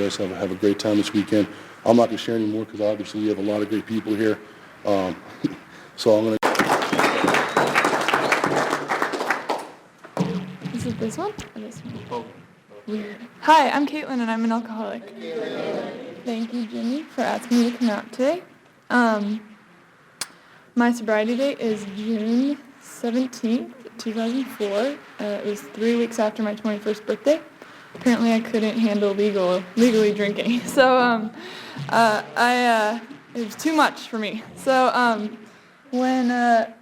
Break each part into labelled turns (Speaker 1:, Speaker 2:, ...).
Speaker 1: guys have a great time this weekend. I'm not going to share any more because obviously we have a lot of great people here. So I'm going to...
Speaker 2: Is it this one or this one? Weird. Hi, I'm Caitlin and I'm an alcoholic. Thank you, Jimmy, for asking me to come out today. My sobriety date is June 17th, 2004. It was 3 weeks after my 21st birthday. Apparently I couldn't handle legally drinking. So it was too much for me. So when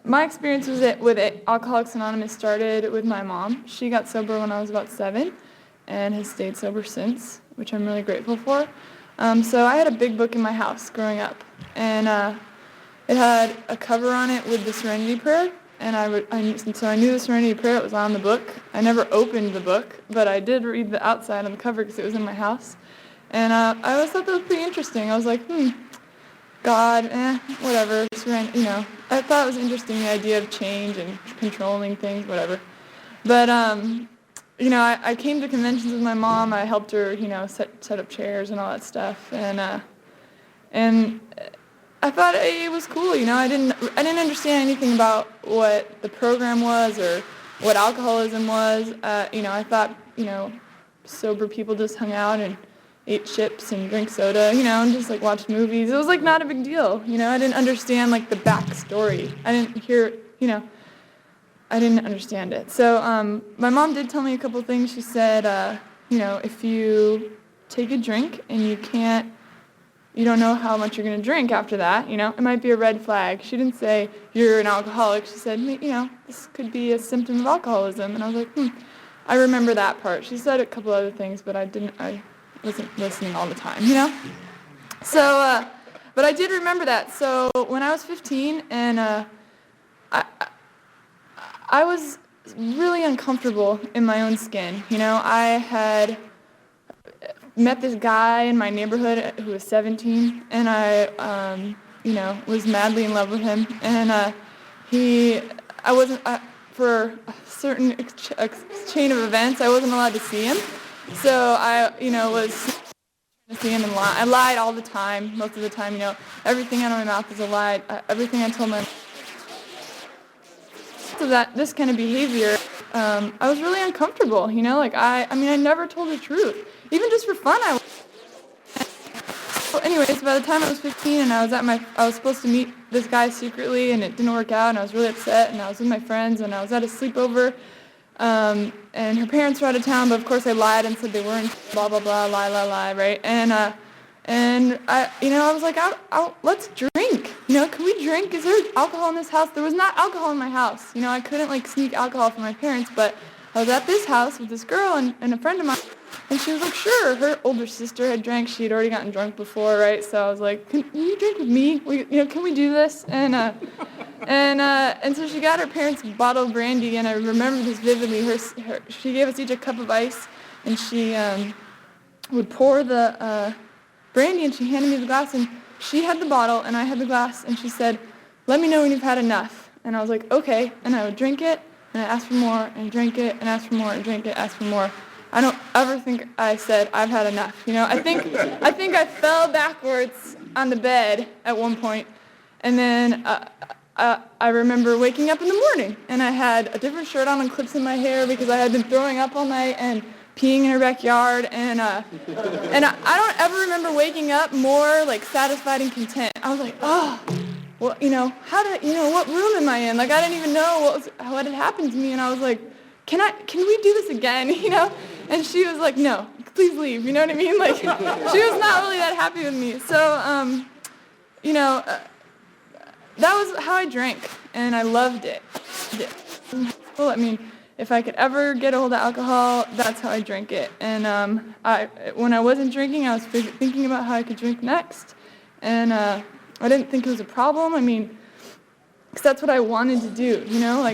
Speaker 2: my experience with Alcoholics Anonymous started with my mom. She got sober when I was about 7 and has stayed sober since, which I'm really grateful for. So I had a big book in my house growing up, and it had a cover on it with the Serenity Prayer, and so I knew the Serenity Prayer. It was on the book. I never opened the book, but I did read the outside on the cover because it was in my house, and I always thought that was pretty interesting. I was like, God, whatever, I thought it was interesting, the idea of change and controlling things, whatever. But, I came to conventions with my mom. I helped her, set up chairs and all that stuff. And I thought it was cool, I didn't understand anything about what the program was or what alcoholism was. I thought, sober people just hung out and ate chips and drank soda, and just watched movies. It was not a big deal, I didn't understand the backstory. I didn't understand it. So my mom did tell me a couple things. She said, if you take a drink and you don't know how much you're going to drink after that, it might be a red flag. She didn't say you're an alcoholic. She said, this could be a symptom of alcoholism. And I was like, I remember that part. She said a couple other things, but I wasn't listening all the time, So, but I did remember that. So when I was 15, and I was really uncomfortable in my own skin. I had met this guy in my neighborhood who was 17, and I, was madly in love with him. And I wasn't, for a certain chain of events, I wasn't allowed to see him. So I, was trying to see him and lie. I lied all the time, most of the time, everything out of my mouth is a lie. Everything I told my so that this kind of behavior, I was really uncomfortable, I never told the truth. Even just for fun, So anyways, by the time I was 15 and I was supposed to meet this guy secretly, and it didn't work out, and I was really upset, and I was with my friends, and I was at a sleepover, and her parents were out of town, but of course I lied and said they weren't, blah, blah, blah, lie, right? And I was like, let's drink. Can we drink? Is there alcohol in this house? There was not alcohol in my house. I couldn't sneak alcohol from my parents, but I was at this house with this girl and a friend of mine, and she was like, sure. Her older sister had drank. She had already gotten drunk before, right? So I was like, can you drink with me? Can we do this? And so she got her parents a bottle of brandy, and I remember this vividly. She gave us each a cup of ice, and she would pour the brandy, and she handed me the glass, and she had the bottle, and I had the glass, and she said, let me know when you've had enough. And I was like, okay. And I would drink it, and I asked for more, and drink it, and ask for more, and drink it, ask for more. I don't ever think I said, I've had enough. I think I fell backwards on the bed at one point, and then I remember waking up in the morning, and I had a different shirt on and clips in my hair because I had been throwing up all night and peeing in her backyard, and I don't ever remember waking up more satisfied and content. I was like, oh, well, what room am I in? I didn't even know what had happened to me, and I was like, can we do this again? And she was like, no, please leave. You know what I mean? She was not really that happy with me. So, that was how I drank, and I loved it. Well, if I could ever get a hold of alcohol, that's how I drank it. And when I wasn't drinking, I was thinking about how I could drink next. And I didn't think it was a problem. Because that's what I wanted to do,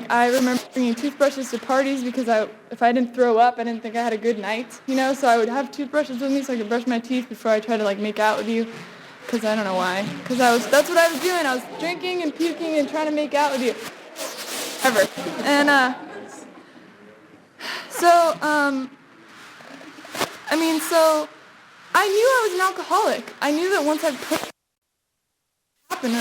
Speaker 2: I remember bringing toothbrushes to parties because if I didn't throw up, I didn't think I had a good night, so I would have toothbrushes with me so I could brush my teeth before I tried to make out with you, because I don't know why, because that's what I was doing. I was drinking and puking and trying to make out with you, ever. And so I knew I was an alcoholic. I knew that once I put happened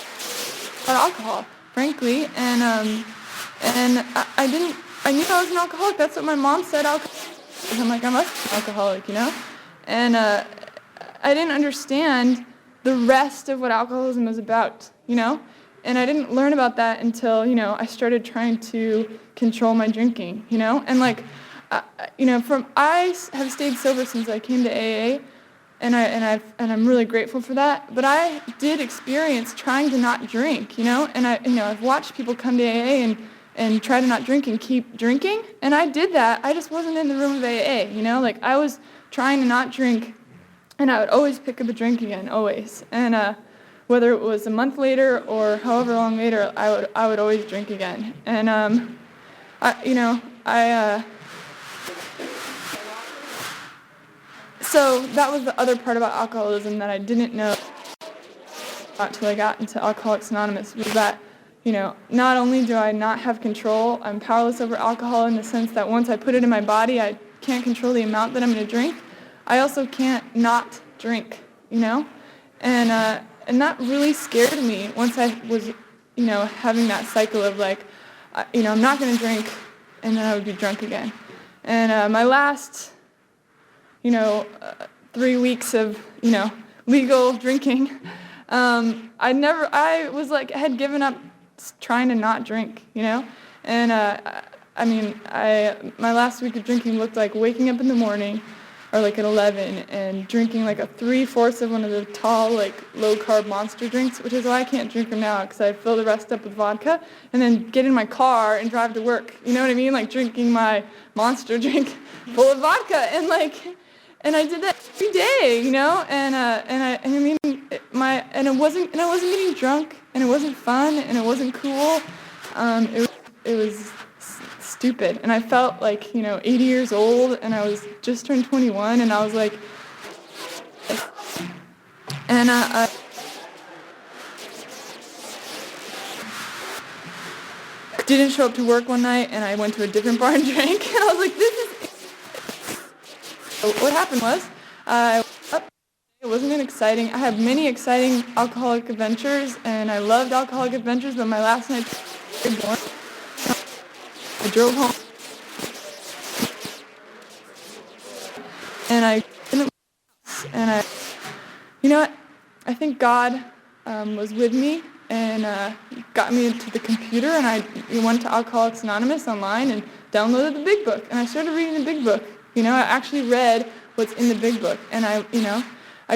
Speaker 2: about alcohol, frankly, and I didn't. I knew I was an alcoholic. That's what my mom said. I'm like, I must be an alcoholic, and I didn't understand the rest of what alcoholism was about, and I didn't learn about that until I started trying to control my drinking, and like, I have stayed sober since I came to AA. And I'm really grateful for that. But I did experience trying to not drink, and I've watched people come to AA and try to not drink and keep drinking, and I did that. I just wasn't in the room of AA, like I was trying to not drink, and I would always pick up a drink again, always. And whether it was a month later or however long later, I would always drink again. And So that was the other part about alcoholism that I didn't know until I got into Alcoholics Anonymous, was that, not only do I not have control, I'm powerless over alcohol in the sense that once I put it in my body, I can't control the amount that I'm going to drink. I also can't not drink, and that really scared me once I was, having that cycle of like, I'm not going to drink, and then I would be drunk again. And my last 3 weeks of, legal drinking, I was like, had given up trying to not drink, and my last week of drinking looked like waking up in the morning, or like at 11, and drinking like a 3/4 of one of the tall, like low-carb Monster drinks, which is why I can't drink them now, because I fill the rest up with vodka, and then get in my car and drive to work, you know what I mean, like drinking my Monster drink full of vodka, and like, and I did that every day, and I wasn't getting drunk, and it wasn't fun, and it wasn't cool. It was stupid, and I felt like 80 years old, and I was just turned 21, and I was like, and didn't show up to work one night, and I went to a different bar and drank, and I was like, this is. What happened was, I woke up. It wasn't exciting. I had many exciting alcoholic adventures, and I loved alcoholic adventures, but my last night was very boring. I drove home, and I didn't, and I think God was with me and got me into the computer, and I went to Alcoholics Anonymous online and downloaded the big book, and I started reading the big book. I actually read what's in the big book, and I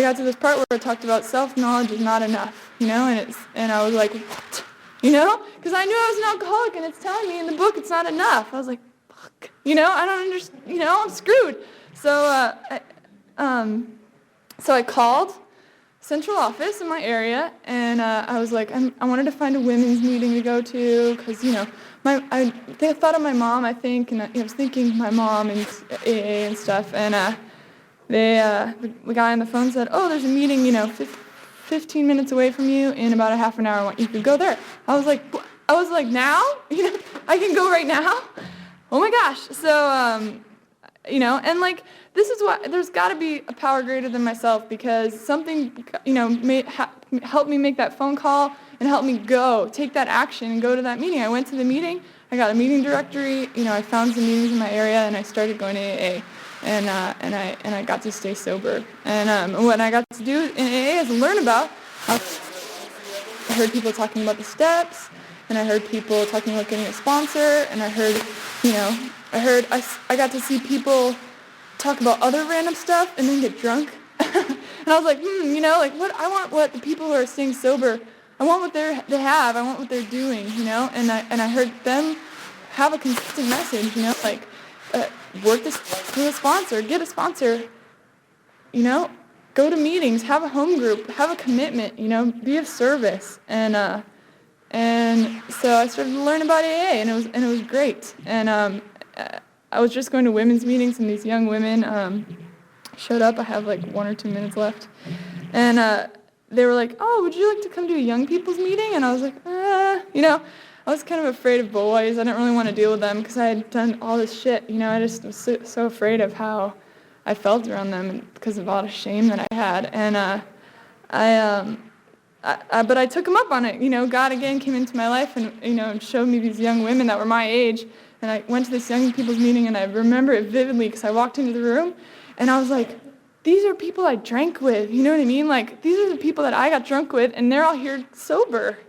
Speaker 2: got to this part where it talked about self-knowledge is not enough, and I was like, what? Because I knew I was an alcoholic, and it's telling me in the book it's not enough. I was like, fuck, I don't understand, I'm screwed. So, so I called central office in my area, and I was like, I wanted to find a women's meeting to go to, because, they thought of my mom, I think, and I was thinking my mom and AA and stuff, and the guy on the phone said, oh, there's a meeting, 15 minutes away from you in about a half an hour, you could go there. I was like, now? I can go right now? Oh my gosh. So, and like, this is why there's got to be a power greater than myself, because something, helped me make that phone call and helped me take that action and go to that meeting. I went to the meeting, I got a meeting directory, I found some meetings in my area, and I started going to AA, and I got to stay sober. And what I got to do in AA is learn about, I heard people talking about the steps, and I heard people talking about getting a sponsor, and I heard, I got to see people talk about other random stuff and then get drunk. And I was like, I want what the people who are staying sober, I want what they have, I want what they're doing, and I heard them have a consistent message, work this through a sponsor, get a sponsor, go to meetings, have a home group, have a commitment, be of service, and so I started to learn about AA, and it was great, and I was just going to women's meetings, and these young women showed up. I have like 1 or 2 minutes left, and they were like, "Oh, would you like to come to a young people's meeting?" And I was like, I was kind of afraid of boys. I didn't really want to deal with them because I had done all this shit. I just was so afraid of how I felt around them because of all the shame that I had. And but I took him up on it. God again came into my life and, and showed me these young women that were my age. And I went to this young people's meeting, and I remember it vividly because I walked into the room, and I was like, these are people I drank with, you know what I mean? Like, these are the people that I got drunk with, and they're all here sober,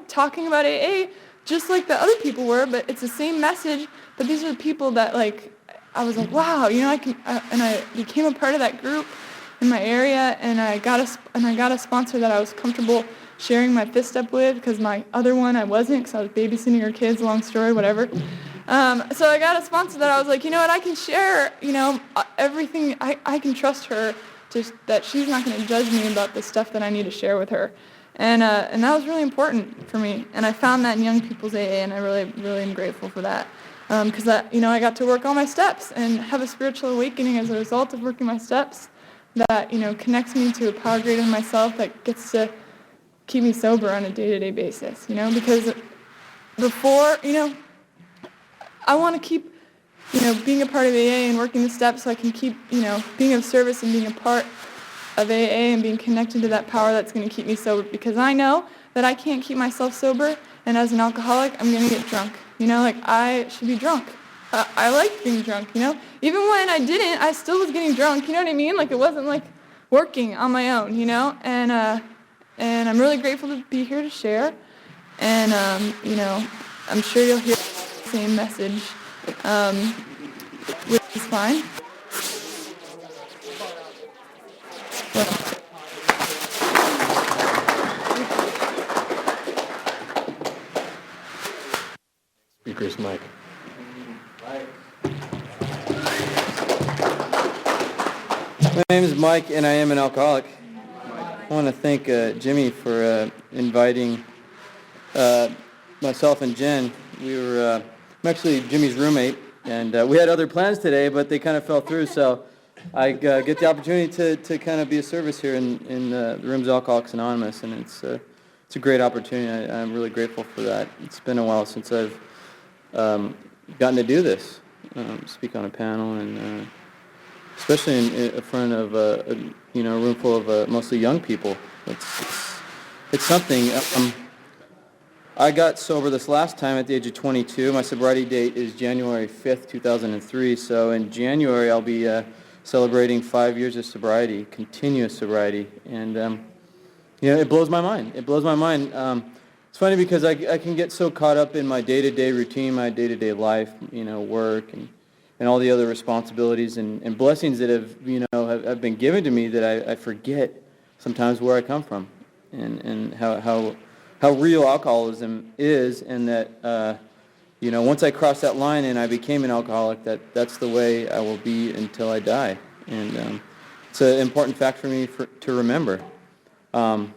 Speaker 2: talking about AA just like the other people were, but it's the same message. But these are the people that, like, I was like, wow, and I became a part of that group in my area, and I got a sponsor that I was comfortable sharing my fifth step with, because my other one I wasn't, because I was babysitting her kids, long story, whatever. So I got a sponsor that I was like, you know what, I can share, everything. I can trust her that she's not going to judge me about the stuff that I need to share with her. And that was really important for me. And I found that in Young People's AA, and I really, really am grateful for that. Because I got to work all my steps and have a spiritual awakening as a result of working my steps that, connects me to a power greater than myself that gets to keep me sober on a day-to-day basis, because before, I want to keep, being a part of AA and working the steps so I can keep, being of service and being a part of AA and being connected to that power that's going to keep me sober, because I know that I can't keep myself sober, and as an alcoholic, I'm going to get drunk. I should be drunk. I like being drunk, Even when I didn't, I still was getting drunk, you know what I mean? Like, it wasn't like working on my own, And I'm really grateful to be here to share. And, I'm sure you'll hear the same message, which is fine.
Speaker 3: Speaker's mic.
Speaker 4: My name is Mike, and I am an alcoholic. I want to thank Jimmy for inviting myself and Jen. I'm actually Jimmy's roommate, and we had other plans today, but they kind of fell through, so I get the opportunity to kind of be a service here in the Rooms Alcoholics Anonymous, and it's a great opportunity. I'm really grateful for that. It's been a while since I've gotten to do this, speak on a panel, and especially in front of a room full of mostly young people. It's something. I got sober this last time at the age of 22. My sobriety date is January 5th, 2003. So in January, I'll be celebrating 5 years of sobriety, continuous sobriety, and it blows my mind. It blows my mind. It's funny because I can get so caught up in my day-to-day routine, my day-to-day life, work and all the other responsibilities and blessings that have been given to me that I forget sometimes where I come from and how real alcoholism is, and that once I crossed that line and I became an alcoholic, that's the way I will be until I die. And it's an important fact for me to remember. I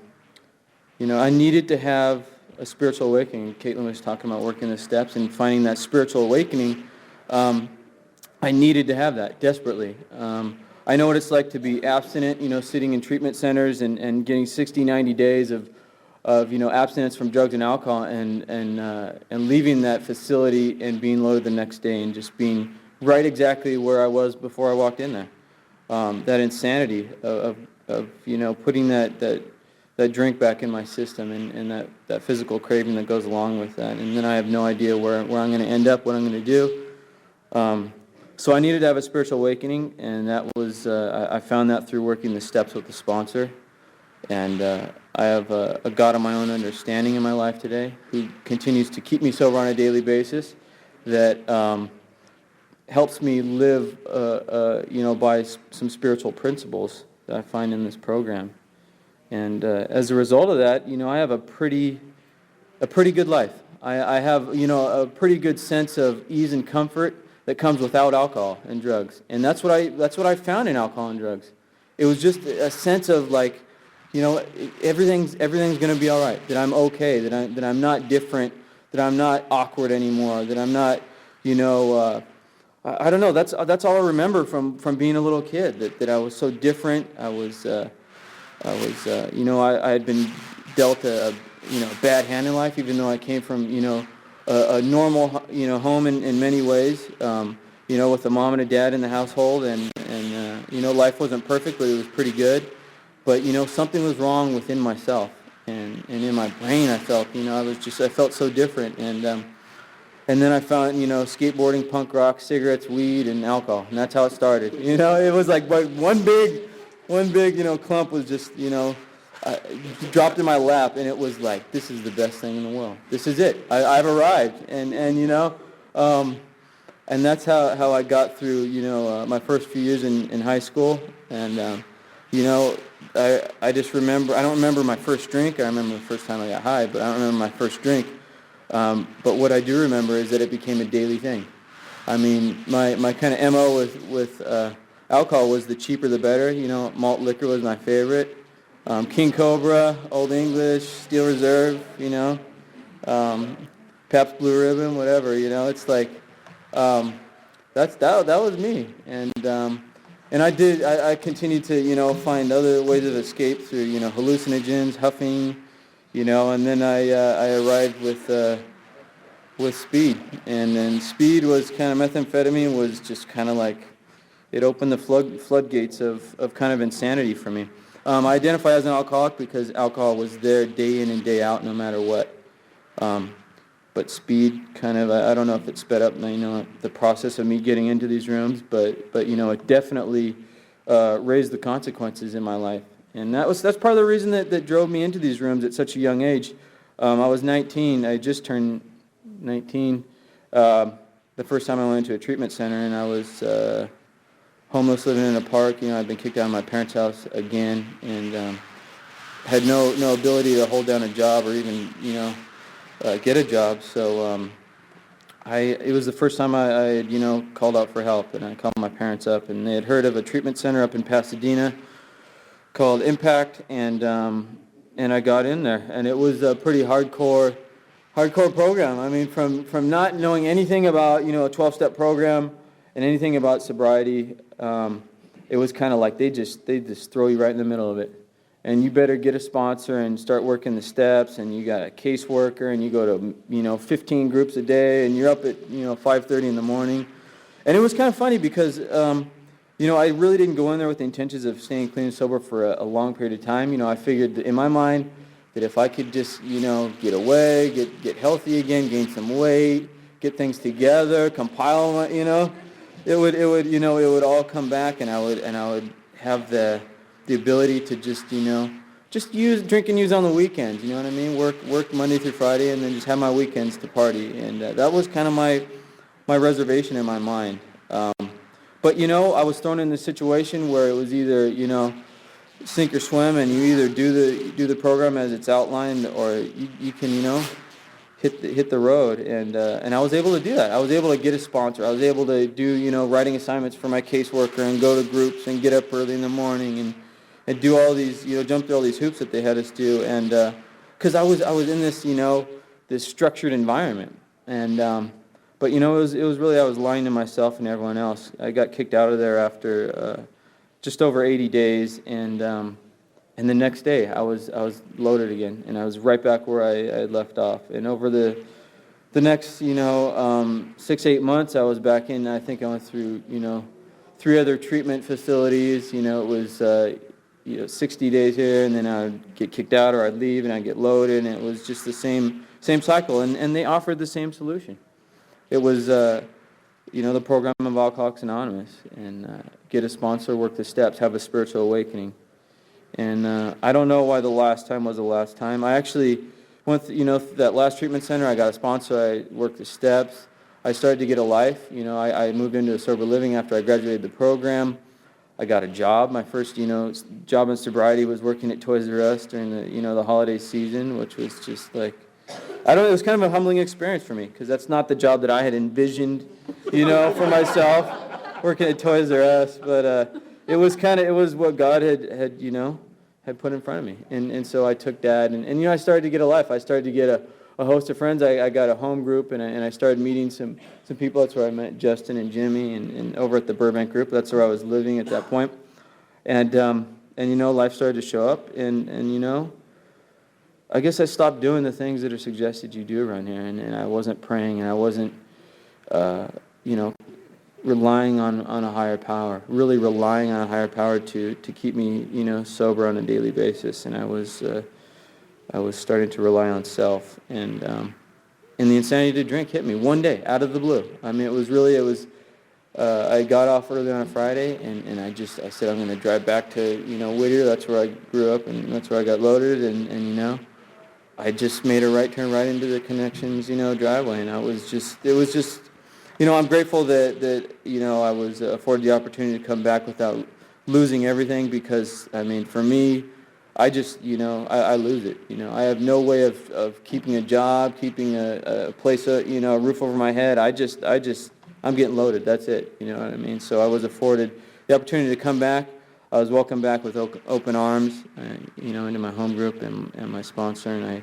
Speaker 4: needed to have a spiritual awakening. Caitlin was talking about working the steps and finding that spiritual awakening. I needed to have that desperately. I know what it's like to be abstinent, sitting in treatment centers and getting 60, 90 days of abstinence from drugs and alcohol, and leaving that facility and being loaded the next day and just being right exactly where I was before I walked in there. That insanity of putting that drink back in my system and that physical craving that goes along with that. And then I have no idea where I'm going to end up, what I'm going to do. So I needed to have a spiritual awakening, and that was, I found that through working the steps with the sponsor. And I have a God of my own understanding in my life today who continues to keep me sober on a daily basis, that helps me live, by some spiritual principles that I find in this program. And as a result of that, I have a pretty good life. I have, a pretty good sense of ease and comfort that comes without alcohol and drugs. And that's what I found in alcohol and drugs. It was just a sense of like, everything's going to be all right. That I'm okay. That I'm not different. That I'm not awkward anymore. That I'm not, I don't know. That's all I remember from being a little kid. That I was so different. I had been dealt a bad hand in life, even though I came from a normal home in many ways. With a mom and a dad in the household, and life wasn't perfect, but it was pretty good. But, something was wrong within myself. And in my brain, I felt, I felt so different. And then I found, skateboarding, punk rock, cigarettes, weed, and alcohol. And that's how it started. It was like one big, clump was just, dropped in my lap. And it was like, this is the best thing in the world. This is it. I've arrived. And that's how I got through, my first few years in high school. And, I just remember, I don't remember my first drink. I remember the first time I got high, but I don't remember my first drink. But what I do remember is that it became a daily thing. I mean, my kind of MO with alcohol was the cheaper the better. Malt liquor was my favorite. King Cobra, Old English, Steel Reserve, Pabst Blue Ribbon, whatever. It's like that was me. And I continued to find other ways of escape through hallucinogens, huffing. And then I arrived with speed, and then speed was kind of, methamphetamine was just kind of like, it opened the floodgates of kind of insanity for me. I identify as an alcoholic because alcohol was there day in and day out, no matter what. But speed kind of, I don't know if it sped up the process of me getting into these rooms, but it definitely raised the consequences in my life. And that's part of the reason that drove me into these rooms at such a young age. I was 19. I just turned 19 the first time I went to a treatment center, and I was homeless, living in a park. I'd been kicked out of my parents' house again, and had no ability to hold down a job or even get a job. So it was the first time I had called out for help, and I called my parents up, and they had heard of a treatment center up in Pasadena called Impact, and I got in there, and it was a pretty hardcore program. I mean, from not knowing anything about a 12-step program and anything about sobriety, it was kind of like they just throw you right in the middle of it, and you better get a sponsor and start working the steps, and you got a caseworker, and you go to 15 groups a day, and you're up at 5:30 in the morning, and it was kind of funny because. I really didn't go in there with the intentions of staying clean and sober for a long period of time. I figured that in my mind that if I could just, get away, get healthy again, gain some weight, get things together, compile, it would all come back, and I would have the ability to just drink and use on the weekends. You know what I mean? Work Monday through Friday, and then just have my weekends to party. And that was kind of my reservation in my mind. But, I was thrown in this situation where it was either, sink or swim, and you either do the program as it's outlined, or you can, hit the road. And I was able to do that. I was able to get a sponsor. I was able to do, writing assignments for my caseworker and go to groups and get up early in the morning and do all these, jump through all these hoops that they had us do. And because I was in this, this structured environment. And but it was really, I was lying to myself and everyone else. I got kicked out of there after just over 80 days, and the next day I was loaded again, and I was right back where I had left off. And over the next 6-8 months, I was back in. I think I went through 3 other treatment facilities. It was 60 days here, and then I'd get kicked out, or I'd leave, and I'd get loaded, and it was just the same cycle. And they offered the same solution. It was, the program of Alcoholics Anonymous, and get a sponsor, work the steps, have a spiritual awakening. And I don't know why the last time was the last time. I actually went, that last treatment center, I got a sponsor, I worked the steps. I started to get a life. I moved into a sober living after I graduated the program. I got a job. My first, job in sobriety was working at Toys R Us during the, the holiday season, which was just like, it was kind of a humbling experience for me, because that's not the job that I had envisioned, for myself, working at Toys R Us. But it was what God had put in front of me. And so I took that, and I started to get a life. I started to get a host of friends. I got a home group, and I started meeting some people. That's where I met Justin and Jimmy, and over at the Burbank group. That's where I was living at that point. And life started to show up, and I guess I stopped doing the things that are suggested you do around here, and I wasn't praying, and I wasn't, relying on a higher power, really relying on a higher power to keep me, sober on a daily basis. And I was starting to rely on self, and the insanity to drink hit me one day out of the blue. I mean, I got off early on a Friday, and I said, I'm going to drive back to, Whittier. That's where I grew up, and that's where I got loaded, and I just made a right turn right into the Connections, driveway, and it was just, I'm grateful that I was afforded the opportunity to come back without losing everything, because, I mean, for me, I just, I lose it. I have no way of keeping a job, keeping a place, a roof over my head. I'm getting loaded. That's it. You know what I mean? So I was afforded the opportunity to come back. I was welcomed back with open arms, into my home group and my sponsor,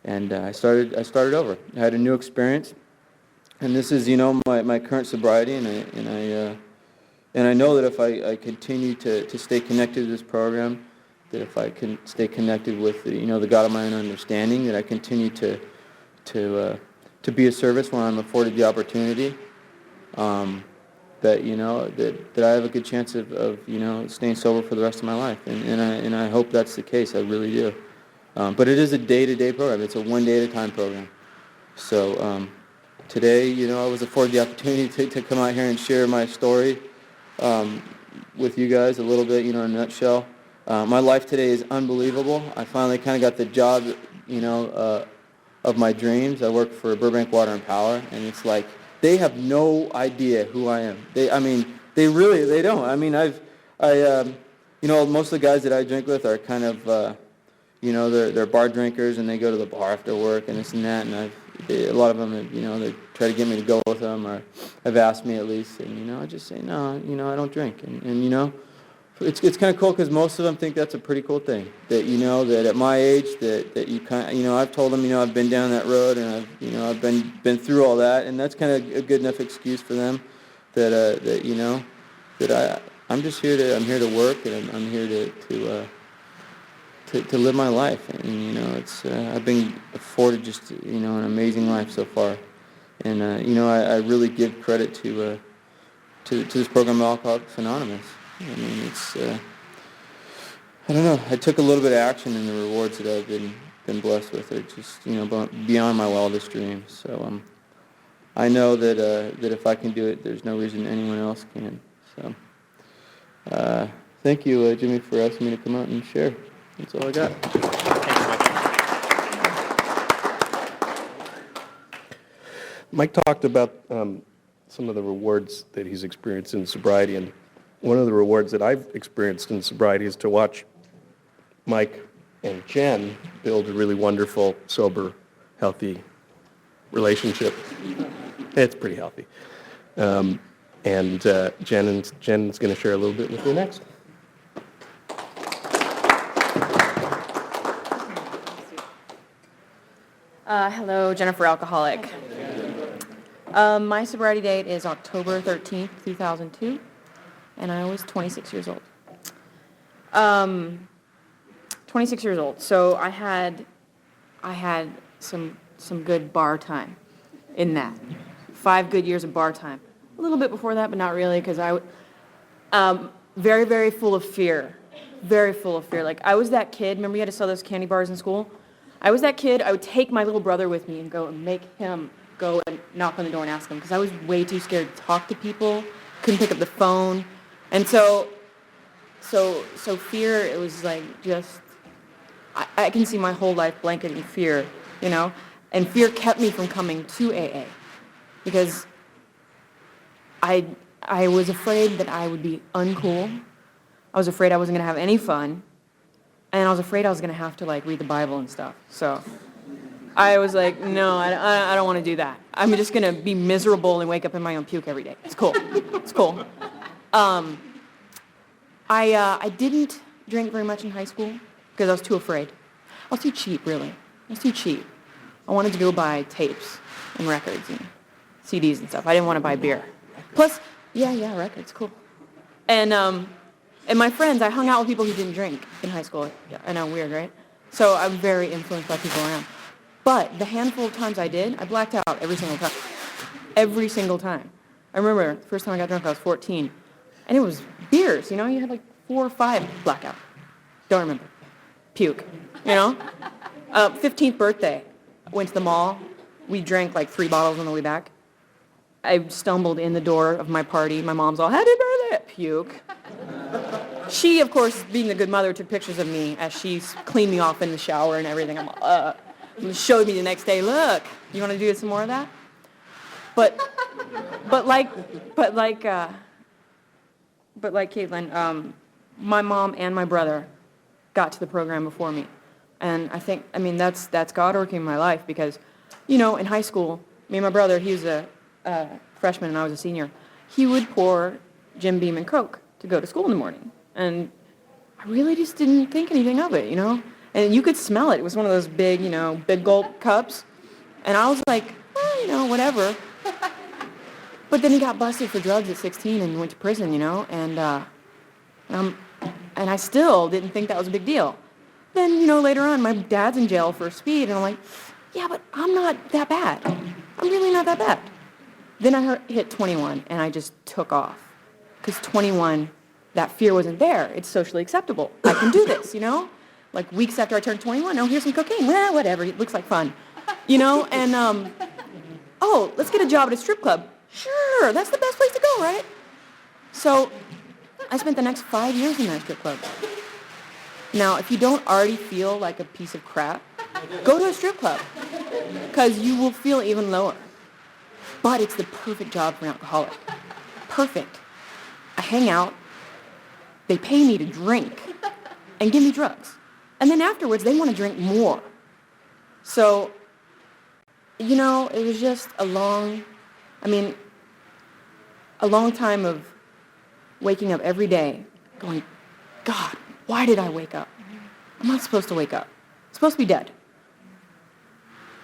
Speaker 4: and I started over. I had a new experience, and this is, my current sobriety, and I know that if I continue to stay connected to this program, that if I can stay connected with the God of my own understanding, that I continue to be of service when I'm afforded the opportunity, that I have a good chance of staying sober for the rest of my life, and I hope that's the case. I really do. But it is a day-to-day program. It's a one day at a time program. So today, I was afforded the opportunity to come out here and share my story with you guys a little bit, in a nutshell. My life today is unbelievable. I finally kind of got the job, of my dreams. I work for Burbank Water and Power, and it's like they have no idea who I am. They don't. I mean, most of the guys that I drink with are kind of, they're bar drinkers, and they go to the bar after work and this and that, and a lot of them, they try to get me to go with them, or have asked me at least, and, I just say, no, I don't drink, and it's kind of cool, because most of them think that's a pretty cool thing, that, that at my age, that you kind of, I've told them, I've been down that road, and I've been through all that, and that's kind of a good enough excuse for them, that I'm just here I'm here to work, and I'm here to live my life, and, it's, I've been afforded just, an amazing life so far, and, I really give credit to this program, Alcoholics Anonymous. I mean, it's, I don't know, I took a little bit of action, and the rewards that I've been blessed with are just, beyond my wildest dreams. So I know that if I can do it, there's no reason anyone else can. So thank you, Jimmy, for asking me to come out and share. That's all I got.
Speaker 3: Mike talked about some of the rewards that he's experienced in sobriety, and one of the rewards that I've experienced in sobriety is to watch Mike and Jen build a really wonderful, sober, healthy relationship. It's pretty healthy. And Jen's going to share a little bit with you next.
Speaker 5: Hello, Jennifer Alcoholic. My sobriety date is October 13th, 2002, and I was 26 years old. 26 years old. So I had some good bar time in that. 5 good years of bar time. A little bit before that, but not really, because I very, very full of fear. Very full of fear. Like, I was that kid. Remember you had to sell those candy bars in school? I was that kid. I would take my little brother with me and go and make him go and knock on the door and ask him, because I was way too scared to talk to people. Couldn't pick up the phone. And so fear, it was like just, I can see my whole life blanketing fear, and fear kept me from coming to AA, because I was afraid that I would be uncool. I was afraid I wasn't going to have any fun, and I was afraid I was going to have to read the Bible and stuff. So I was like, no, I don't want to do that. I'm just going to be miserable and wake up in my own puke every day. It's cool. It's cool. I didn't drink very much in high school because I was too afraid. I was too cheap, really. I was too cheap. I wanted to go buy tapes and records and CDs and stuff. I didn't want to buy beer. Plus, yeah, records, cool. And my friends, I hung out with people who didn't drink in high school. Yeah, I know, weird, right? So I'm very influenced by people around. But the handful of times I did, I blacked out every single time. Every single time. I remember the first time I got drunk, I was 14, and it was beers, you know? You had like 4 or 5 blackout. Don't remember. Puke, you know? 15th birthday, went to the mall. We drank like 3 bottles on the way back. I stumbled in the door of my party. My mom's all, happy birthday, puke. She, of course, being the good mother, took pictures of me as she cleaned me off in the shower and everything. I'm and showed me the next day, look, you want to do some more of that? But like Caitlin, my mom and my brother got to the program before me. And I mean, that's God working in my life because, you know, in high school, me and my brother, he was a freshman and I was a senior, he would pour Jim Beam and Coke to go to school in the morning. And I really just didn't think anything of it, you know? And you could smell it. It was one of those big, you know, big gulp cups. And I was like, you know, whatever. But then he got busted for drugs at 16 and went to prison, you know? And I still didn't think that was a big deal. Then, you know, later on, my dad's in jail for speed, and I'm like, yeah, but I'm not that bad. I'm really not that bad. Then I hit 21, and I just took off. Because 21, that fear wasn't there. It's socially acceptable. I can do this, you know? Like weeks after I turned 21, oh, here's some cocaine. Well, whatever, it looks like fun. You know, and, oh, let's get a job at a strip club. Sure, that's the best place to go, right? So I spent the next 5 years in that strip club. Now, if you don't already feel like a piece of crap, go to a strip club, because you will feel even lower. But it's the perfect job for an alcoholic. Perfect. I hang out, they pay me to drink, and give me drugs. And then afterwards, they want to drink more. So, you know, it was just a long time of waking up every day going, God, why did I wake up? I'm not supposed to wake up. I'm supposed to be dead.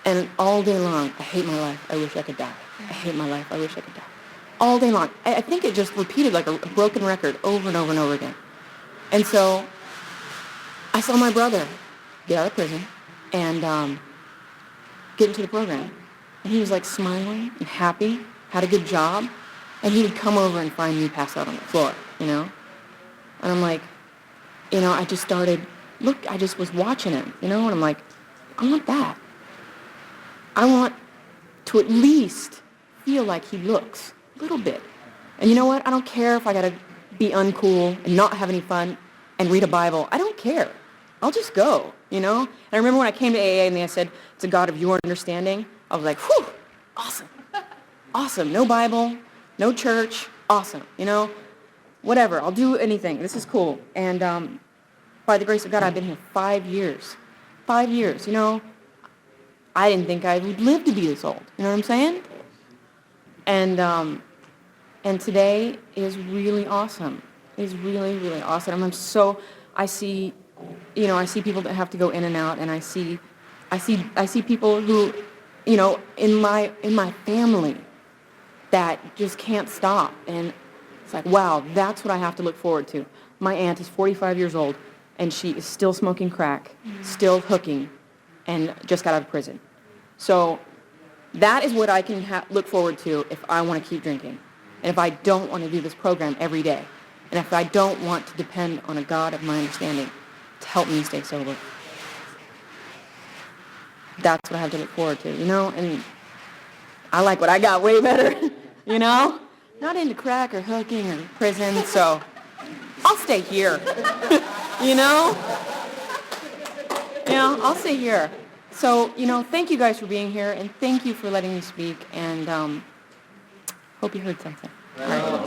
Speaker 5: And all day long, I hate my life. I wish I could die. I hate my life. I wish I could die. All day long. I think it just repeated like a broken record over and over and over again. And so I saw my brother get out of prison and get into the program. And he was like smiling and happy, had a good job. And he would come over and find me passed out on the floor, you know? And I'm like, you know, I just was watching him, you know? And I'm like, I want that. I want to at least feel like he looks a little bit. And you know what? I don't care if I got to be uncool and not have any fun and read a Bible. I don't care. I'll just go, you know? And I remember when I came to AA and they said, it's a God of your understanding. I was like, whew, awesome. Awesome. No Bible, no church, awesome, you know? Whatever, I'll do anything. This is cool. And by the grace of God, I've been here 5 years. 5 years, you know? I didn't think I would live to be this old. You know what I'm saying? And today is really awesome. It's really, really awesome. I see people that have to go in and out, and I see people who, you know, in my family that just can't stop. And it's like, wow, that's what I have to look forward to. My aunt is 45 years old, and she is still smoking crack, still hooking, and just got out of prison. So that is what I can look forward to if I want to keep drinking, and if I don't want to do this program every day, and if I don't want to depend on a God of my understanding to help me stay sober. That's what I have to look forward to, you know? And I like what I got way better, you know? Not into crack or hooking or prison, so I'll stay here, you know? Yeah, I'll stay here. So, you know, thank you guys for being here, and thank you for letting me speak, and hope you heard something. All right.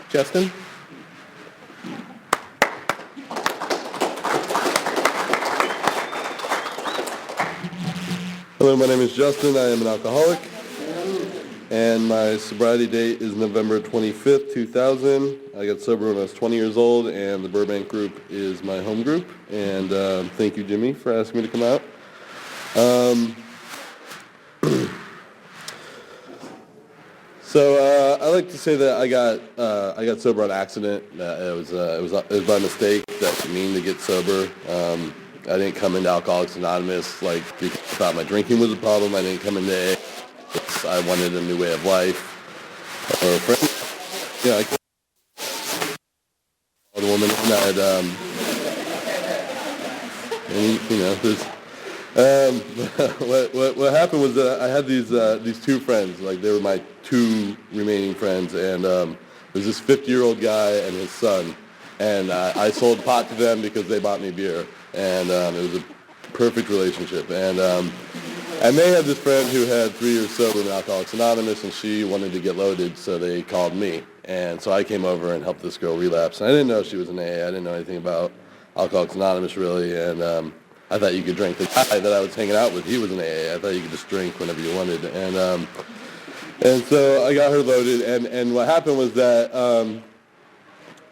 Speaker 3: Justin?
Speaker 6: Hello, my name is Justin. I am an alcoholic, and my sobriety date is November 25th, 2000. I got sober when I was 20 years old, and the Burbank group is my home group. And thank you, Jimmy, for asking me to come out. So I like to say that I got sober on accident. It was by mistake. That didn't mean to get sober. I didn't come into Alcoholics Anonymous like because I thought my drinking was a problem. I didn't come into AA because I wanted a new way of life or a friend. Yeah, I called a woman that, and you know, there's. What happened was that I had these two friends, like they were my two remaining friends, and there's this 50-year-old guy and his son, and I sold pot to them because they bought me beer, and it was a perfect relationship, and they had this friend who had 3 years sober in Alcoholics Anonymous, and she wanted to get loaded, so they called me, and so I came over and helped this girl relapse, and I didn't know she was an AA, I didn't know anything about Alcoholics Anonymous really, and I thought you could drink. The guy that I was hanging out with, he was an AA. I thought you could just drink whenever you wanted. And so I got her loaded. And what happened was that I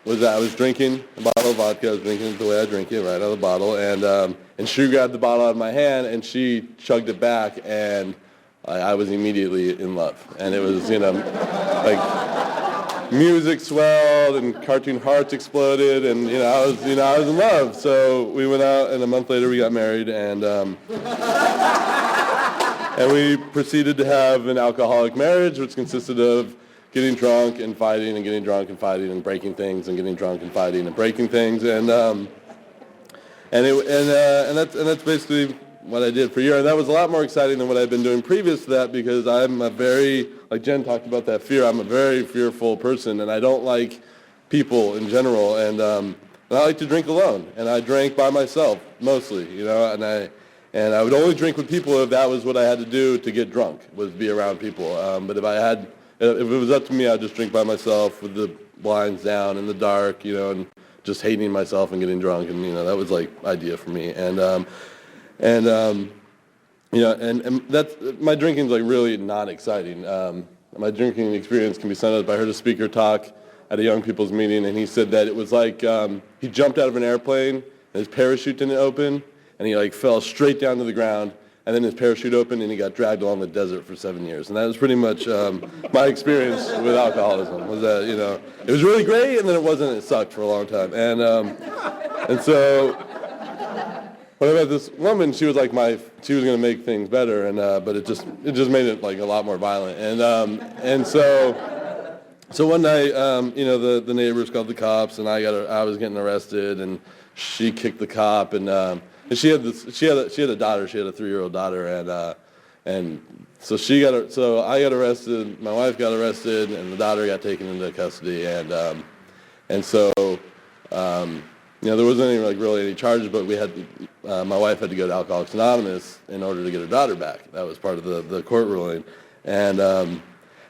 Speaker 6: was drinking a bottle of vodka. I was drinking it the way I drink it, right out of the bottle. And she grabbed the bottle out of my hand and she chugged it back. And I was immediately in love. And it was, you know, like music swelled and cartoon hearts exploded, and I was in love. So we went out, and a month later we got married, and we proceeded to have an alcoholic marriage, which consisted of getting drunk and fighting, and getting drunk and fighting, and breaking things, and getting drunk and fighting and breaking things, and that's basically what I did for a year. And that was a lot more exciting than what I'd been doing previous to that, because I'm a very, like Jen talked about that fear, I'm a very fearful person, and I don't like people in general, and I like to drink alone, and I drank by myself mostly, and I would only drink with people if that was what I had to do to get drunk, was be around people. But if it was up to me, I'd just drink by myself with the blinds down in the dark, and just hating myself and getting drunk, and that was like idea for me, and that's, my drinking's like really not exciting. My drinking experience can be summed up. I heard a speaker talk at a young people's meeting, and he said that it was like he jumped out of an airplane and his parachute didn't open, and he like fell straight down to the ground, and then his parachute opened and he got dragged along the desert for 7 years. And that was pretty much my experience with alcoholism, was that it was really great, and then it wasn't. It sucked for a long time, and so. When I met this woman, she was like she was going to make things better, and but it just made it like a lot more violent, and so one night, the neighbors called the cops, and I was getting arrested, and she kicked the cop, and she had a daughter, she had a 3-year-old daughter, and so I got arrested, my wife got arrested, and the daughter got taken into custody, and so. There wasn't really any charges, but we had my wife had to go to Alcoholics Anonymous in order to get her daughter back. That was part of the court ruling, and I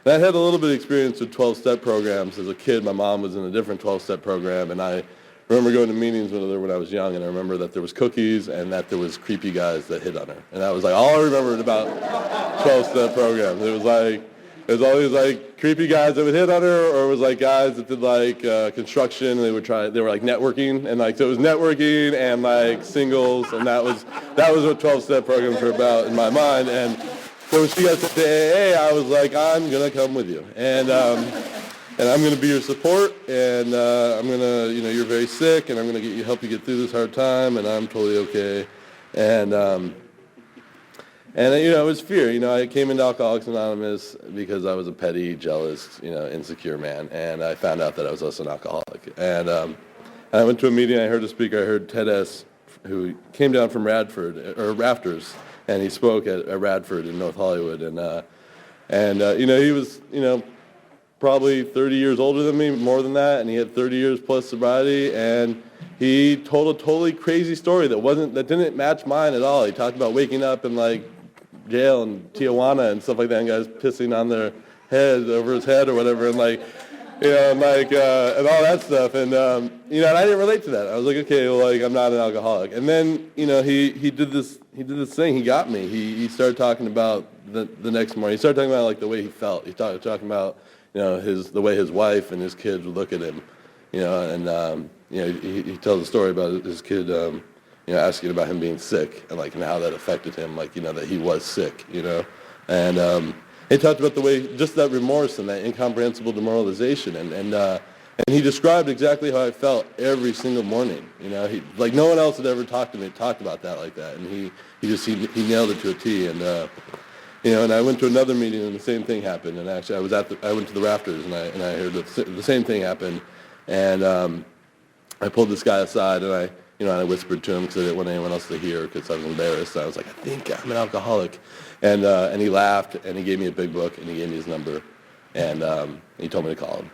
Speaker 6: had a little bit of experience with 12-step programs as a kid. My mom was in a different 12-step program, and I remember going to meetings with her when I was young, and I remember that there was cookies and that there was creepy guys that hit on her, and that was like all I remembered about 12-step programs. It was always like creepy guys that would hit on her, or it was like guys that did like construction, and they were like networking, and like so it was networking and like singles, and that was what 12-step programs were about in my mind. And so when she got sent to AA, I was like, I'm gonna come with you, and I'm gonna be your support, and I'm gonna, you're very sick, and I'm gonna help you get through this hard time, and I'm totally okay, and it was fear. I came into Alcoholics Anonymous because I was a petty, jealous, insecure man, and I found out that I was also an alcoholic. And I went to a meeting. I heard a speaker. I heard Ted S., who came down from Rafters, and he spoke at Radford in North Hollywood. And he was, probably 30 years older than me, more than that, and he had 30 years plus sobriety, and he told a totally crazy story that didn't match mine at all. He talked about waking up in like jail in Tijuana and stuff like that, and guys pissing on their head over his head or whatever, and and all that stuff, and and I didn't relate to that. I was like, okay, well, like I'm not an alcoholic. And then he did this thing. He got me. He started talking about the next morning. He started talking about like the way he felt. He started talking about the way his wife and his kids would look at him, and he tells a story about his kid. Asking about him being sick and and how that affected him, that he was sick, and he talked about the way, just that remorse and that incomprehensible demoralization, and And he described exactly how I felt every single morning. You know, like no one else had ever talked about that like that. And he nailed it to a T. And you know, and I went to another meeting and the same thing happened. And actually, I went to the rafters and I heard the same thing happen. And I pulled this guy aside and I whispered to him because I didn't want anyone else to hear because I was embarrassed. I was like, I think I'm an alcoholic. And he laughed and he gave me a big book and he gave me his number. And he told me to call him.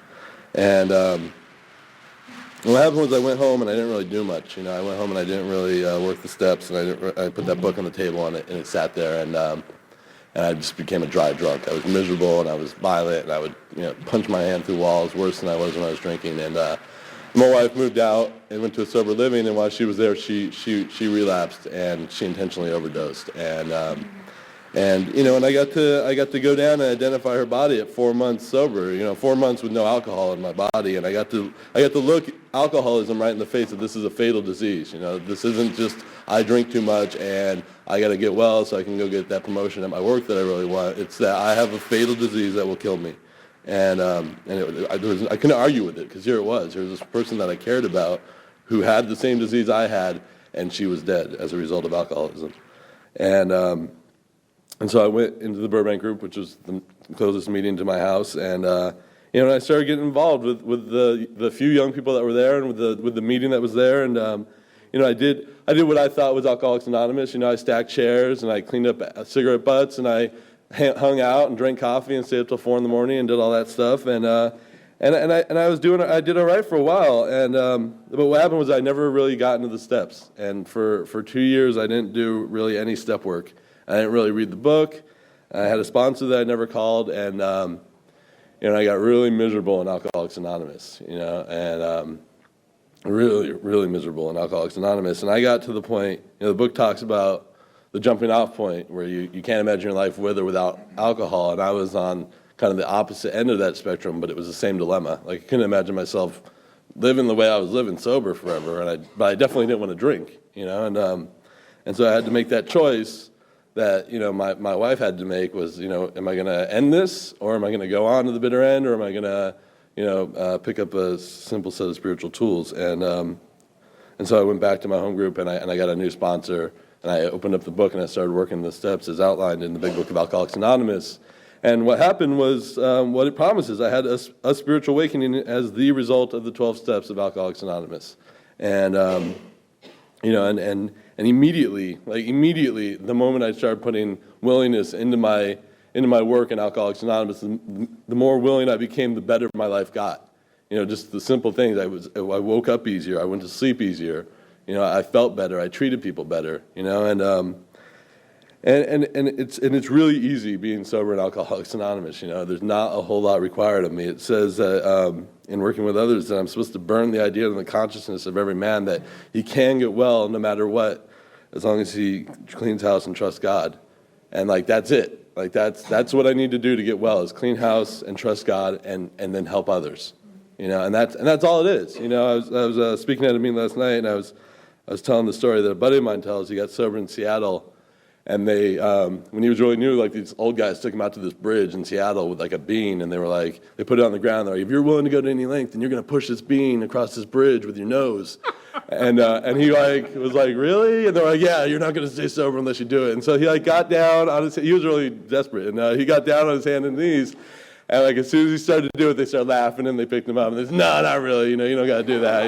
Speaker 6: And what happened was I went home and I didn't really do much. You know, I went home and I didn't really work the steps, and I put that book on the table and it sat there, and I just became a dry drunk. I was miserable and I was violent, and I would punch my hand through walls worse than I was when I was drinking. And my wife moved out and went to a sober living, and while she was there, she relapsed and she intentionally overdosed. And I got to go down and identify her body at 4 months sober. 4 months with no alcohol in my body, and I got to look alcoholism right in the face that this is a fatal disease. This isn't just I drink too much and I got to get well so I can go get that promotion at my work that I really want. It's that I have a fatal disease that will kill me, and I couldn't argue with it because here it was. There was this person that I cared about who had the same disease I had, and she was dead as a result of alcoholism, And so I went into the Burbank group, which was the closest meeting to my house, and I started getting involved with the few young people that were there, and with the meeting that was there, and I did what I thought was Alcoholics Anonymous. I stacked chairs and I cleaned up cigarette butts and I hung out and drank coffee and stayed up till 4 in the morning and did all that stuff, and I did all right for a while, but what happened was I never really got into the steps, and for 2 years I didn't do really any step work. I didn't really read the book. I had a sponsor that I never called, and I got really miserable in Alcoholics Anonymous, and really, really miserable in Alcoholics Anonymous. And I got to the point, the book talks about the jumping off point where you can't imagine your life with or without alcohol, and I was on kind of the opposite end of that spectrum, but it was the same dilemma. Like, I couldn't imagine myself living the way I was living sober forever, but I definitely didn't want to drink, and so I had to make that choice that my wife had to make was, am I going to end this, or am I going to go on to the bitter end, or am I going to pick up a simple set of spiritual tools? And so I went back to my home group and I got a new sponsor, and I opened up the book and I started working the steps as outlined in the big book of Alcoholics Anonymous. And what happened was what it promises. I had a spiritual awakening as the result of the 12 steps of Alcoholics Anonymous, and And immediately, the moment I started putting willingness into my work in Alcoholics Anonymous, the more willing I became, the better my life got. Just the simple things. I woke up easier. I went to sleep easier. I felt better. I treated people better. And it's really easy being sober in Alcoholics Anonymous. There's not a whole lot required of me. It says that in working with others that I'm supposed to burn the idea in the consciousness of every man that he can get well no matter what, as long as he cleans house and trusts God. And that's it. That's what I need to do to get well, is clean house and trust God and then help others. And that's all it is. I was speaking at a meeting last night, and I was telling the story that a buddy of mine tells. He got sober in Seattle. And they, when he was really new, these old guys took him out to this bridge in Seattle with a bean, and they were they put it on the ground. They're like, if you're willing to go to any length, then you're going to push this bean across this bridge with your nose. And he was like, really? And they're like, yeah, you're not going to stay sober unless you do it. And so he got down on his, he was really desperate, and he got down on his hands and knees. And as soon as he started to do it, they started laughing, and they picked him up. And they said, no, not really. You don't got to do that.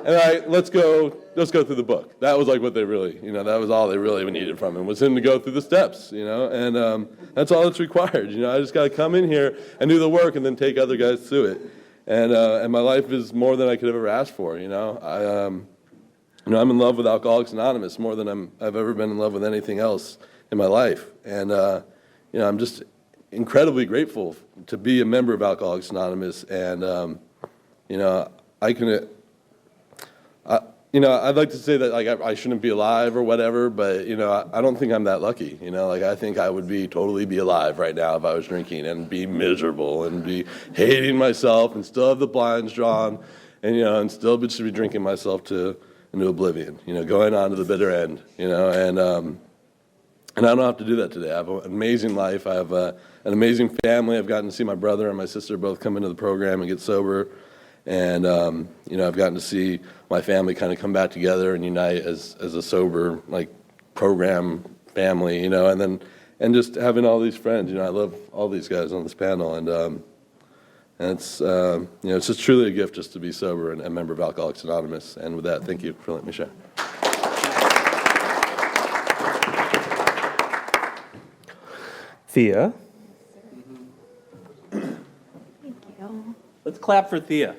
Speaker 6: And let's go through the book. That was what they really, that was all they really needed from him, was him to go through the steps, and that's all that's required. I just got to come in here and do the work and then take other guys through it. And my life is more than I could have ever asked for, I'm in love with Alcoholics Anonymous more than I've ever been in love with anything else in my life. And, I'm just incredibly grateful to be a member of Alcoholics Anonymous. And, I'd like to say that I shouldn't be alive or whatever, but I don't think I'm that lucky. I think I would totally be alive right now if I was drinking and be miserable and be hating myself and still have the blinds drawn, and still just be drinking myself into oblivion. Going on to the bitter end. And I don't have to do that today. I have an amazing life. I have an amazing family. I've gotten to see my brother and my sister both come into the program and get sober. And, you know, I've gotten to see my family kind of come back together and unite as a sober, like, program family, you know, and just having all these friends. You know, I love all these guys on this panel. And it's, you know, it's just truly a gift just to be sober and a member of Alcoholics Anonymous. And with that, thank you for letting me share.
Speaker 3: Thea?
Speaker 7: Thank you.
Speaker 3: Let's clap for Thea.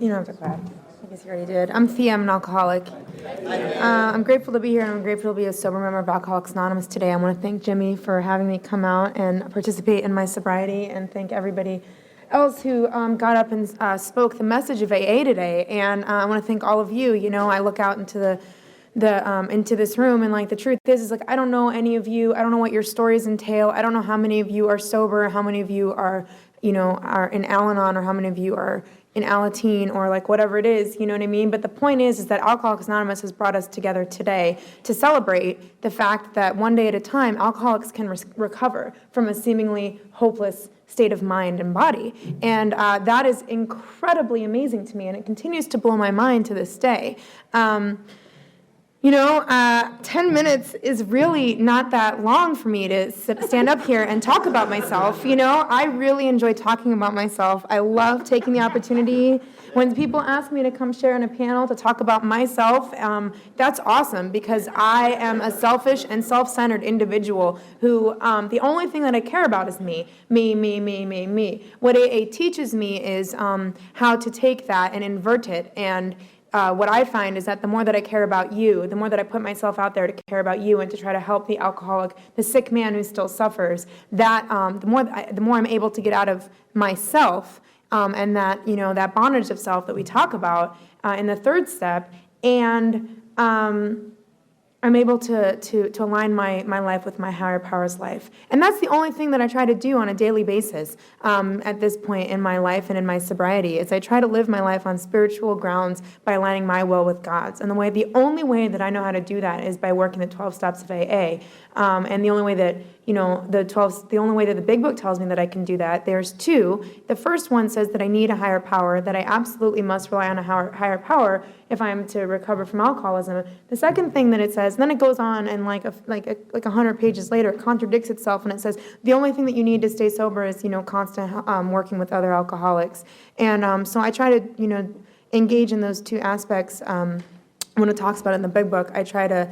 Speaker 7: You don't have to clap. I guess you already did. I'm Thea. I'm an alcoholic. I'm grateful to be here, and I'm grateful to be a sober member of Alcoholics Anonymous today. I want to thank Jimmy for having me come out and participate in my sobriety, and thank everybody else who got up and spoke the message of AA today. And I want to thank all of you. You know, I look out into into this room, and like the truth is like I don't know any of you. I don't know what your stories entail. I don't know how many of you are sober, how many of you are, you know, are in Al-Anon, or how many of you are in Alateen, or like whatever it is, you know what I mean? But the point is that Alcoholics Anonymous has brought us together today to celebrate the fact that one day at a time, alcoholics can recover from a seemingly hopeless state of mind and body. And that is incredibly amazing to me, and it continues to blow my mind to this day. You know, 10 minutes is really not that long for me to stand up here and talk about myself. You know, I really enjoy talking about myself. I love taking the opportunity. When people ask me to come share in a panel to talk about myself, that's awesome, because I am a selfish and self-centered individual who the only thing that I care about is me. Me. What AA teaches me is how to take that and invert it. And what I find is that the more that I care about you, the more that I put myself out there to care about you and to try to help the alcoholic, the sick man who still suffers, that the more I'm able to get out of myself, and that, you know, that bondage of self that we talk about in the third step, and I'm able to align my life with my higher power's life. And that's the only thing that I try to do on a daily basis at this point in my life and in my sobriety, is I try to live my life on spiritual grounds by aligning my will with God's. And the only way that I know how to do that is by working the 12 steps of AA. And the only way that, you know, the only way that the Big Book tells me that I can do that, there's two. The first one says that I need a higher power, that I absolutely must rely on a higher power if I'm to recover from alcoholism. The second thing that it says, and then it goes on, and like 100 pages later, it contradicts itself, and it says the only thing that you need to stay sober is, you know, constant working with other alcoholics. And so I try to, you know, engage in those two aspects. When it talks about it in the Big Book, I try to,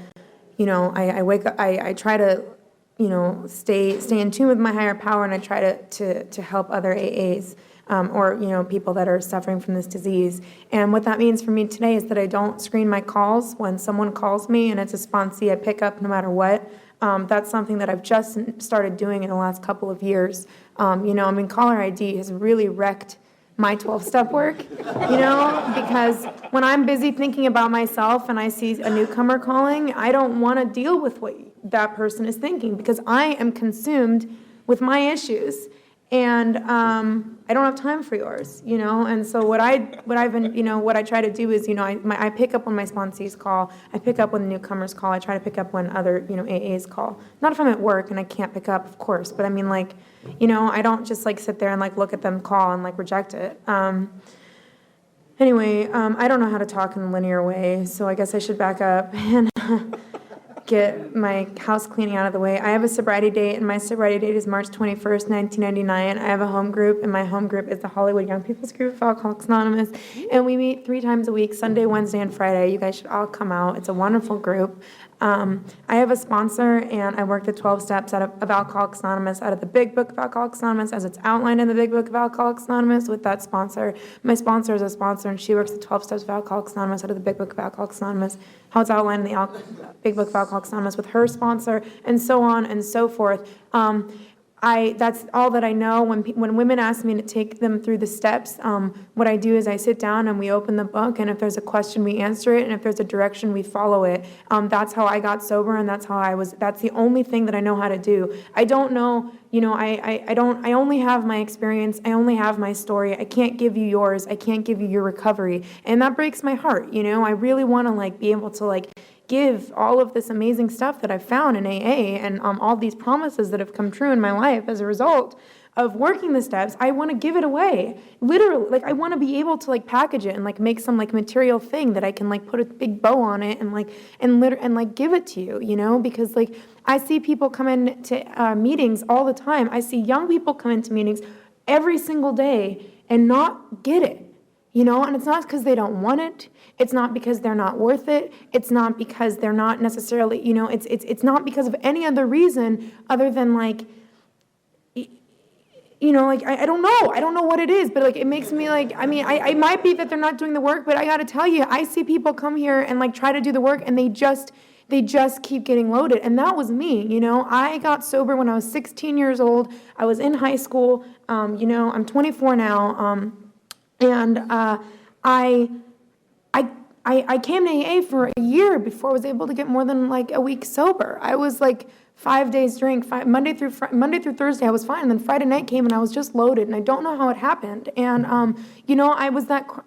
Speaker 7: you know, I try to, you know, stay in tune with my higher power, and I try to help other AAs. Or, you know, people that are suffering from this disease. And what that means for me today is that I don't screen my calls. When someone calls me and it's a sponsee, I pick up no matter what. That's something that I've just started doing in the last couple of years. You know, I mean, caller ID has really wrecked my 12-step work, you know, because when I'm busy thinking about myself and I see a newcomer calling, I don't want to deal with what that person is thinking, because I am consumed with my issues. And I don't have time for yours, you know. And so what I try to do is, you know, I pick up when my sponsees call. I pick up when the newcomers call. I try to pick up when other, you know, AAs call. Not if I'm at work and I can't pick up, of course. But I mean, like, you know, I don't just like sit there and like look at them call and like reject it. Anyway, I don't know how to talk in a linear way, so I guess I should back up and get my house cleaning out of the way. I have a sobriety date, and my sobriety date is March 21st, 1999. I have a home group, and my home group is the Hollywood Young People's Group of Alcoholics Anonymous, and we meet 3 times a week, Sunday, Wednesday, and Friday. You guys should all come out. It's a wonderful group. I have a sponsor, and I work the 12 steps of Alcoholics Anonymous out of the Big Book of Alcoholics Anonymous, as it's outlined in the Big Book of Alcoholics Anonymous with that sponsor. My sponsor is a sponsor, and she works the 12 steps of Alcoholics Anonymous out of the Big Book of Alcoholics Anonymous, how it's outlined in the Big Book of Alcoholics Anonymous with her sponsor, and so on and so forth. that's all that I know. When women ask me to take them through the steps, what I do is I sit down and we open the book, and if there's a question, we answer it, and if there's a direction, we follow it. That's how I got sober, and that's the only thing that I know how to do. I don't know, I only have my experience, I only have my story. I can't give you yours, I can't give you your recovery, and that breaks my heart, I really want to be able to give all of this amazing stuff that I've found in AA and all these promises that have come true in my life as a result of working the steps. I want to give it away. Literally, I want to be able to package it and make some material thing that I can put a big bow on it and give it to you, because I see people come into meetings all the time. I see young people come into meetings every single day and not get it. And it's not because they don't want it. It's not because they're not worth it. It's not because they're not necessarily, it's not because of any other reason other than I don't know. I don't know what it is, but it makes me I might be that they're not doing the work, but I got to tell you, I see people come here and try to do the work, and they just keep getting loaded. And that was me, I got sober when I was 16 years old. I was in high school. I'm 24 now. And I came to AA for a year before I was able to get more than a week sober. I was 5 days drink, Monday through Thursday I was fine, and then Friday night came and I was just loaded, and I don't know how it happened. And I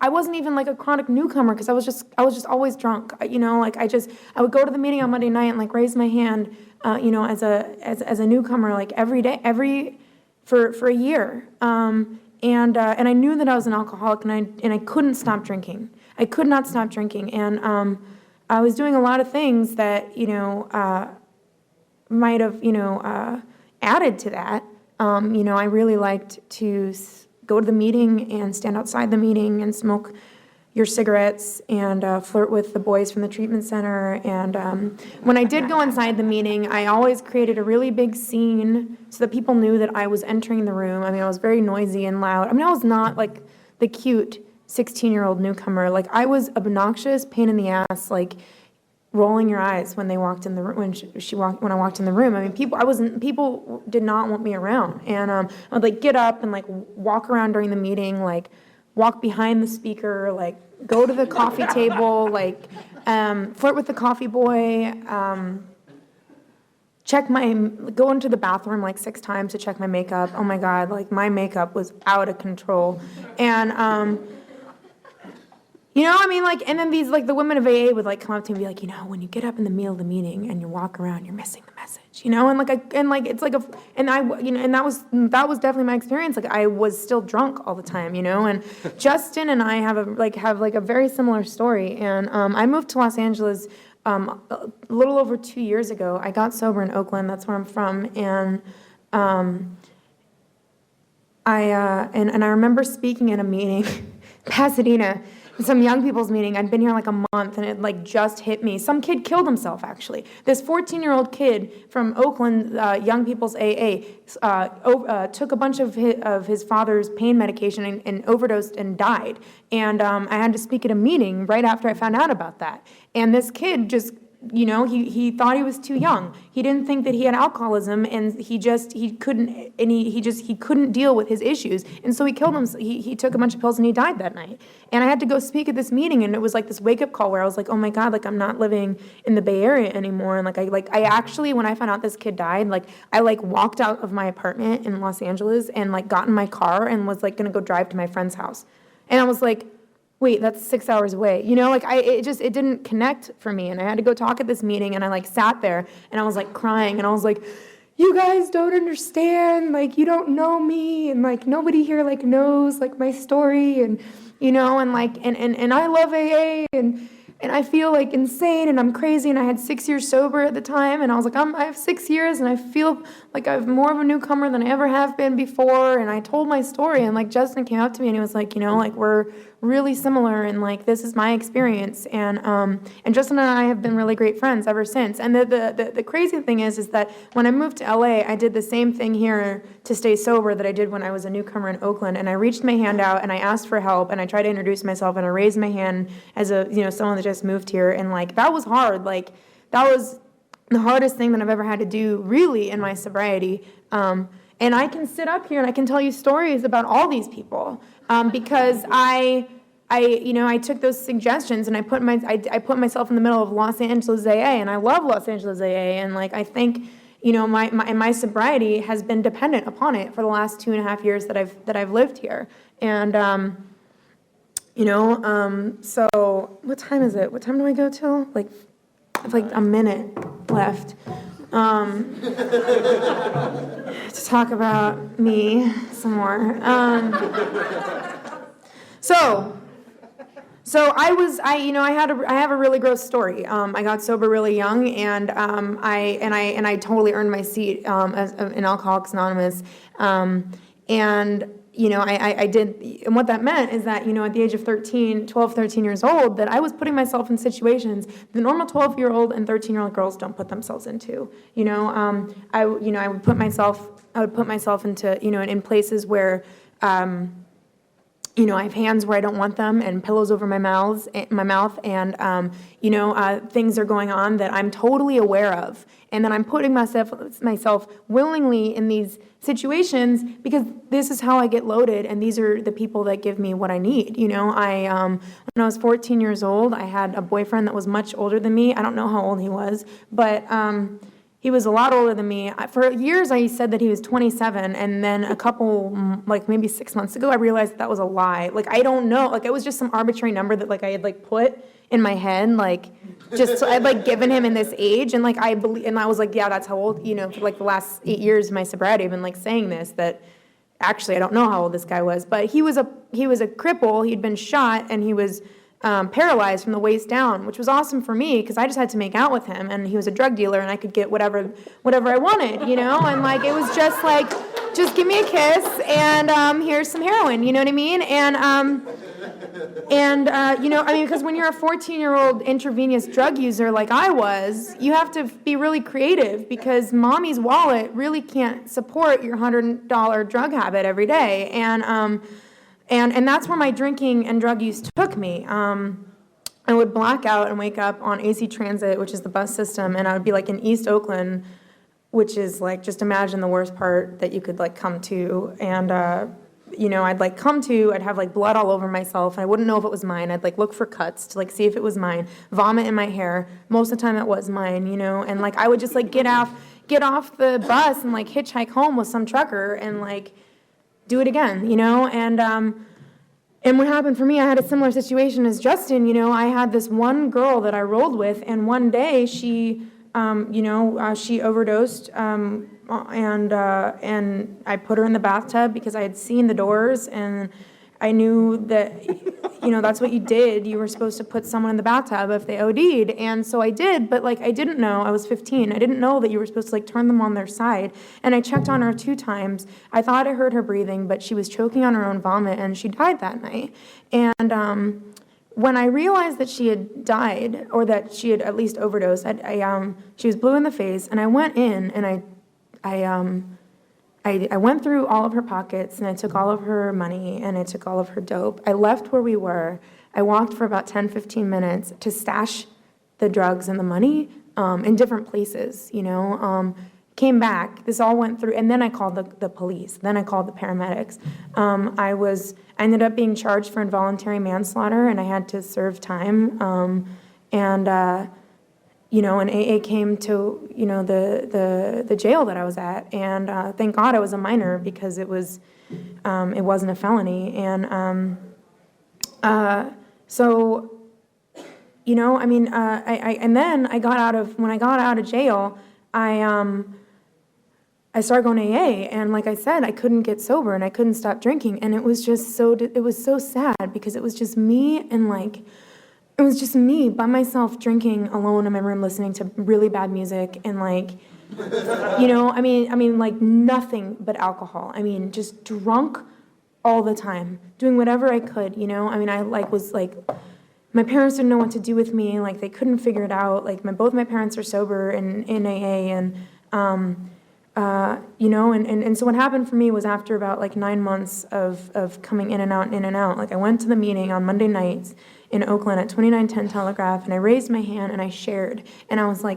Speaker 7: wasn't even a chronic newcomer because I was just always drunk. I would go to the meeting on Monday night and raise my hand, as a newcomer every day, for a year. And I knew that I was an alcoholic, and I couldn't stop drinking. I could not stop drinking, and I was doing a lot of things that might have added to that. I really liked to go to the meeting and stand outside the meeting and smoke your cigarettes and flirt with the boys from the treatment center. And when I did go inside the meeting, I always created a really big scene so that people knew that I was entering the room. I was very noisy and loud. I was not the cute 16-year-old newcomer. I was obnoxious, pain in the ass, rolling your eyes when they walked in the room, when I walked in the room. People did not want me around. And I would get up and walk around during the meeting, walk behind the speaker, go to the coffee table, flirt with the coffee boy, go into the bathroom 6 times to check my makeup. Oh my God, my makeup was out of control. And, and then these, the women of AA would, come up to me and be when you get up in the middle of the meeting and you walk around, you're missing the message, and that was definitely my experience. I was still drunk all the time, and Justin and I have a very similar story. And, I moved to Los Angeles, a little over 2 years ago. I got sober in Oakland, that's where I'm from, and, I remember speaking at a meeting, Pasadena, some young people's meeting. I'd been here a month, and it just hit me. Some kid killed himself, actually. This 14-year-old kid from Oakland, Young People's AA, took a bunch of his father's pain medication and overdosed and died. And I had to speak at a meeting right after I found out about that. And this kid just, he thought he was too young. He didn't think that he had alcoholism, and he couldn't deal with his issues. And so he killed himself. He took a bunch of pills and he died that night. And I had to go speak at this meeting, and it was this wake-up call where I was oh my God, I'm not living in the Bay Area anymore. And I actually, when I found out this kid died, I walked out of my apartment in Los Angeles and got in my car and was gonna go drive to my friend's house. And I was wait, that's 6 hours away. It didn't connect for me. And I had to go talk at this meeting, and I sat there and I was crying, and I was you guys don't understand, you don't know me, and nobody here knows my story, and and I love AA, and I feel insane, and I'm crazy, and I had 6 years sober at the time, and I was I have 6 years, and I feel I'm more of a newcomer than I ever have been before. And I told my story, and Justin came up to me and he was we're really similar, and this is my experience. And Justin and I have been really great friends ever since. And the crazy thing is that when I moved to LA, I did the same thing here to stay sober that I did when I was a newcomer in Oakland. And I reached my hand out and I asked for help, and I tried to introduce myself, and I raised my hand as someone that just moved here. And that was hard. That was the hardest thing that I've ever had to do, really, in my sobriety. And I can sit up here and I can tell you stories about all these people, because I took those suggestions and I put myself in the middle of Los Angeles AA, and I love Los Angeles AA, and like I think, my sobriety has been dependent upon it for the last 2.5 years that I've lived here, and so what time is it? What time do I go till? Like, it's like a minute left. To talk about me some more. So I have a really gross story. I got sober really young, and I totally earned my seat in Alcoholics Anonymous. I did, and what that meant is that, at the age of 12, 13 years old, that I was putting myself in situations the normal 12-year-old and 13-year-old girls don't put themselves into. I would put myself into, in places where, I have hands where I don't want them and pillows over my mouth, and things are going on that I'm totally aware of, and then I'm putting myself willingly in these situations because this is how I get loaded, and these are the people that give me what I need. When I was 14 years old, I had a boyfriend that was much older than me. I don't know how old he was, but he was a lot older than me. For years, I said that he was 27, and then a couple, maybe 6 months ago, I realized that was a lie. I don't know. It was just some arbitrary number that, I had, put in my head, I'd, given him in this age, and, I believe, and I was like, yeah, that's how old, for, the last 8 years of my sobriety, I've been, saying this, that actually, I don't know how old this guy was, but he was a cripple, he'd been shot, and he was paralyzed from the waist down, which was awesome for me because I just had to make out with him, and he was a drug dealer, and I could get whatever I wanted, and it was just give me a kiss and here's some heroin, you know what I mean? Because when you're a 14-year-old intravenous drug user like I was, you have to be really creative because mommy's wallet really can't support your $100 drug habit every day, and that's where my drinking and drug use took me. I would black out and wake up on AC Transit, which is the bus system, and I would be in East Oakland, which is just imagine the worst part that you could come to. And, I'd come to, I'd have blood all over myself, and I wouldn't know if it was mine. I'd look for cuts to see if it was mine, vomit in my hair. Most of the time it was mine, and I would just get off the bus and hitchhike home with some trucker and do it again, and what happened for me, I had a similar situation as Justin. I had this one girl that I rolled with, and one day she, she overdosed, and I put her in the bathtub because I had seen the doors, and I knew that, that's what you did. You were supposed to put someone in the bathtub if they OD'd, and so I did, but I didn't know. I was 15. I didn't know that you were supposed to turn them on their side, and I checked on her 2 times. I thought I heard her breathing, but she was choking on her own vomit, and she died that night. And when I realized that she had died, or that she had at least overdosed, she was blue in the face, and I went in, and I went through all of her pockets, and I took all of her money, and I took all of her dope. I left where we were. I walked for about 10, 15 minutes to stash the drugs and the money in different places, came back. This all went through, and then I called the police. Then I called the paramedics. I ended up being charged for involuntary manslaughter, and I had to serve time. And AA came to, the jail that I was at, and thank God I was a minor because it wasn't a felony, and and then when I got out of jail, I started going to AA, and like I said, I couldn't get sober, and I couldn't stop drinking, and it was so sad because it was just me and it was just me by myself drinking alone in my room, listening to really bad music and nothing but alcohol. Just drunk all the time, doing whatever I could, my parents didn't know what to do with me. They couldn't figure it out. Both my parents are sober in AA, and so what happened for me was after about 9 months of coming in and out, I went to the meeting on Monday nights in Oakland at 2910 Telegraph, and I raised my hand and I shared, and I was I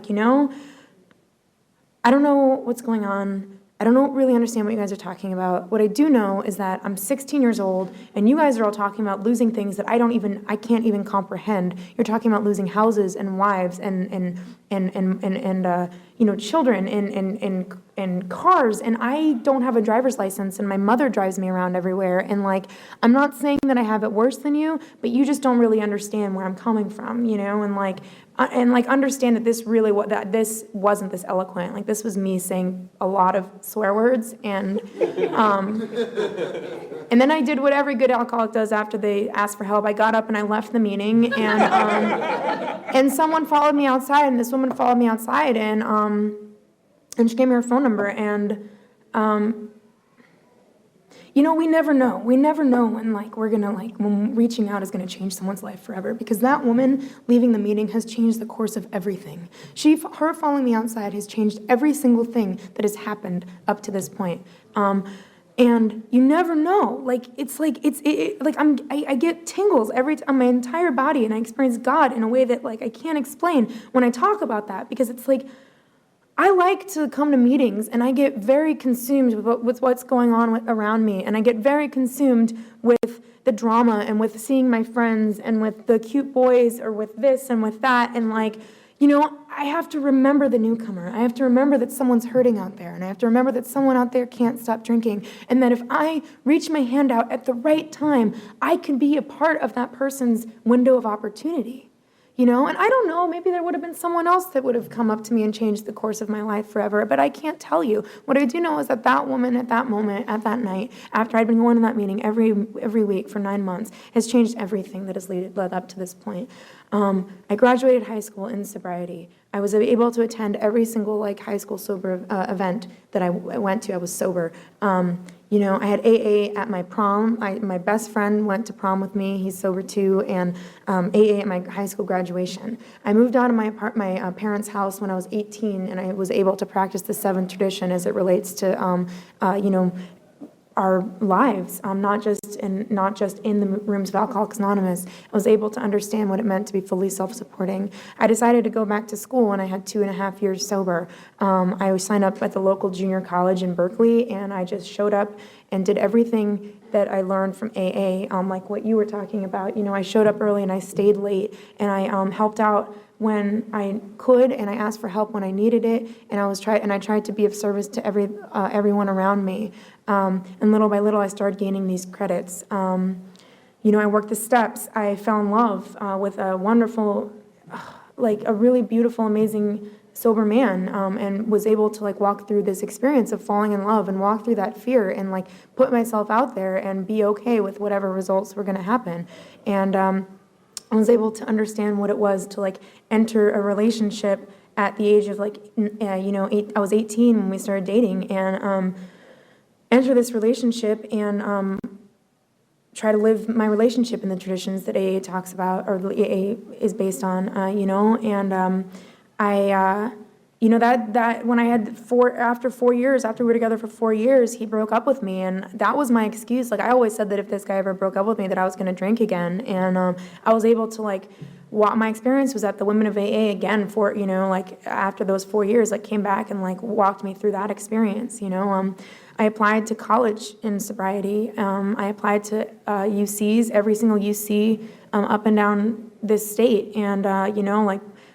Speaker 7: don't know what's going on. I don't really understand what you guys are talking about. What I do know is that I'm 16 years old, and you guys are all talking about losing things that I can't even comprehend. You're talking about losing houses and wives and children and cars, and I don't have a driver's license, and my mother drives me around everywhere, and like, I'm not saying that I have it worse than you, but you just don't really understand where I'm coming from, and understand that this wasn't this eloquent. Like, this was me saying a lot of swear words, and then I did what every good alcoholic does after they ask for help. I got up and I left the meeting, and someone followed me outside, and this woman followed me outside, and she gave me her phone number, and we never know. We never know when when reaching out is gonna change someone's life forever, because that woman leaving the meeting has changed the course of everything. Her following me outside has changed every single thing that has happened up to this point. And you never know. I get tingles on my entire body, and I experience God in a way that I can't explain when I talk about that, because it's like, I like to come to meetings, and I get very consumed with what's going on around me, and I get very consumed with the drama and with seeing my friends and with the cute boys or with this and with that, and I have to remember the newcomer. I have to remember that someone's hurting out there, and I have to remember that someone out there can't stop drinking, and that if I reach my hand out at the right time, I can be a part of that person's window of opportunity. And I don't know, maybe there would have been someone else that would have come up to me and changed the course of my life forever, but I can't tell you. What I do know is that that woman at that moment, at that night, after I'd been going to that meeting every week for 9 months, has changed everything that has led up to this point. I graduated high school in sobriety. I was able to attend every single high school sober event that I went to. I was sober. I had AA at my prom. My best friend went to prom with me. He's sober too. And AA at my high school graduation. I moved out of my parents' house when I was 18, and I was able to practice the seventh tradition as it relates to our lives, not just in the rooms of Alcoholics Anonymous. I was able to understand what it meant to be fully self-supporting. I decided to go back to school when I had 2.5 years sober. I signed up at the local junior college in Berkeley, and I just showed up and did everything that I learned from AA, like what you were talking about. I showed up early and I stayed late, and I helped out when I could, and I asked for help when I needed it, and I tried to be of service to everyone around me. And little by little, I started gaining these credits. I worked the steps. I fell in love with a wonderful, a really beautiful, amazing, sober man, and was able to walk through this experience of falling in love and walk through that fear and put myself out there and be okay with whatever results were going to happen. And I was able to understand what it was to enter a relationship at the age of I was 18 when we started dating, and enter this relationship and try to live my relationship in the traditions that AA talks about, or AA is based on, and that when I had after 4 years, after we were together for 4 years, he broke up with me, and that was my excuse. I always said that if this guy ever broke up with me, that I was going to drink again, and I was able to my experience was at the Women of AA again for after those 4 years, came back and walked me through that experience. I applied to college in sobriety. I applied to UCs, every single UC up and down this state, and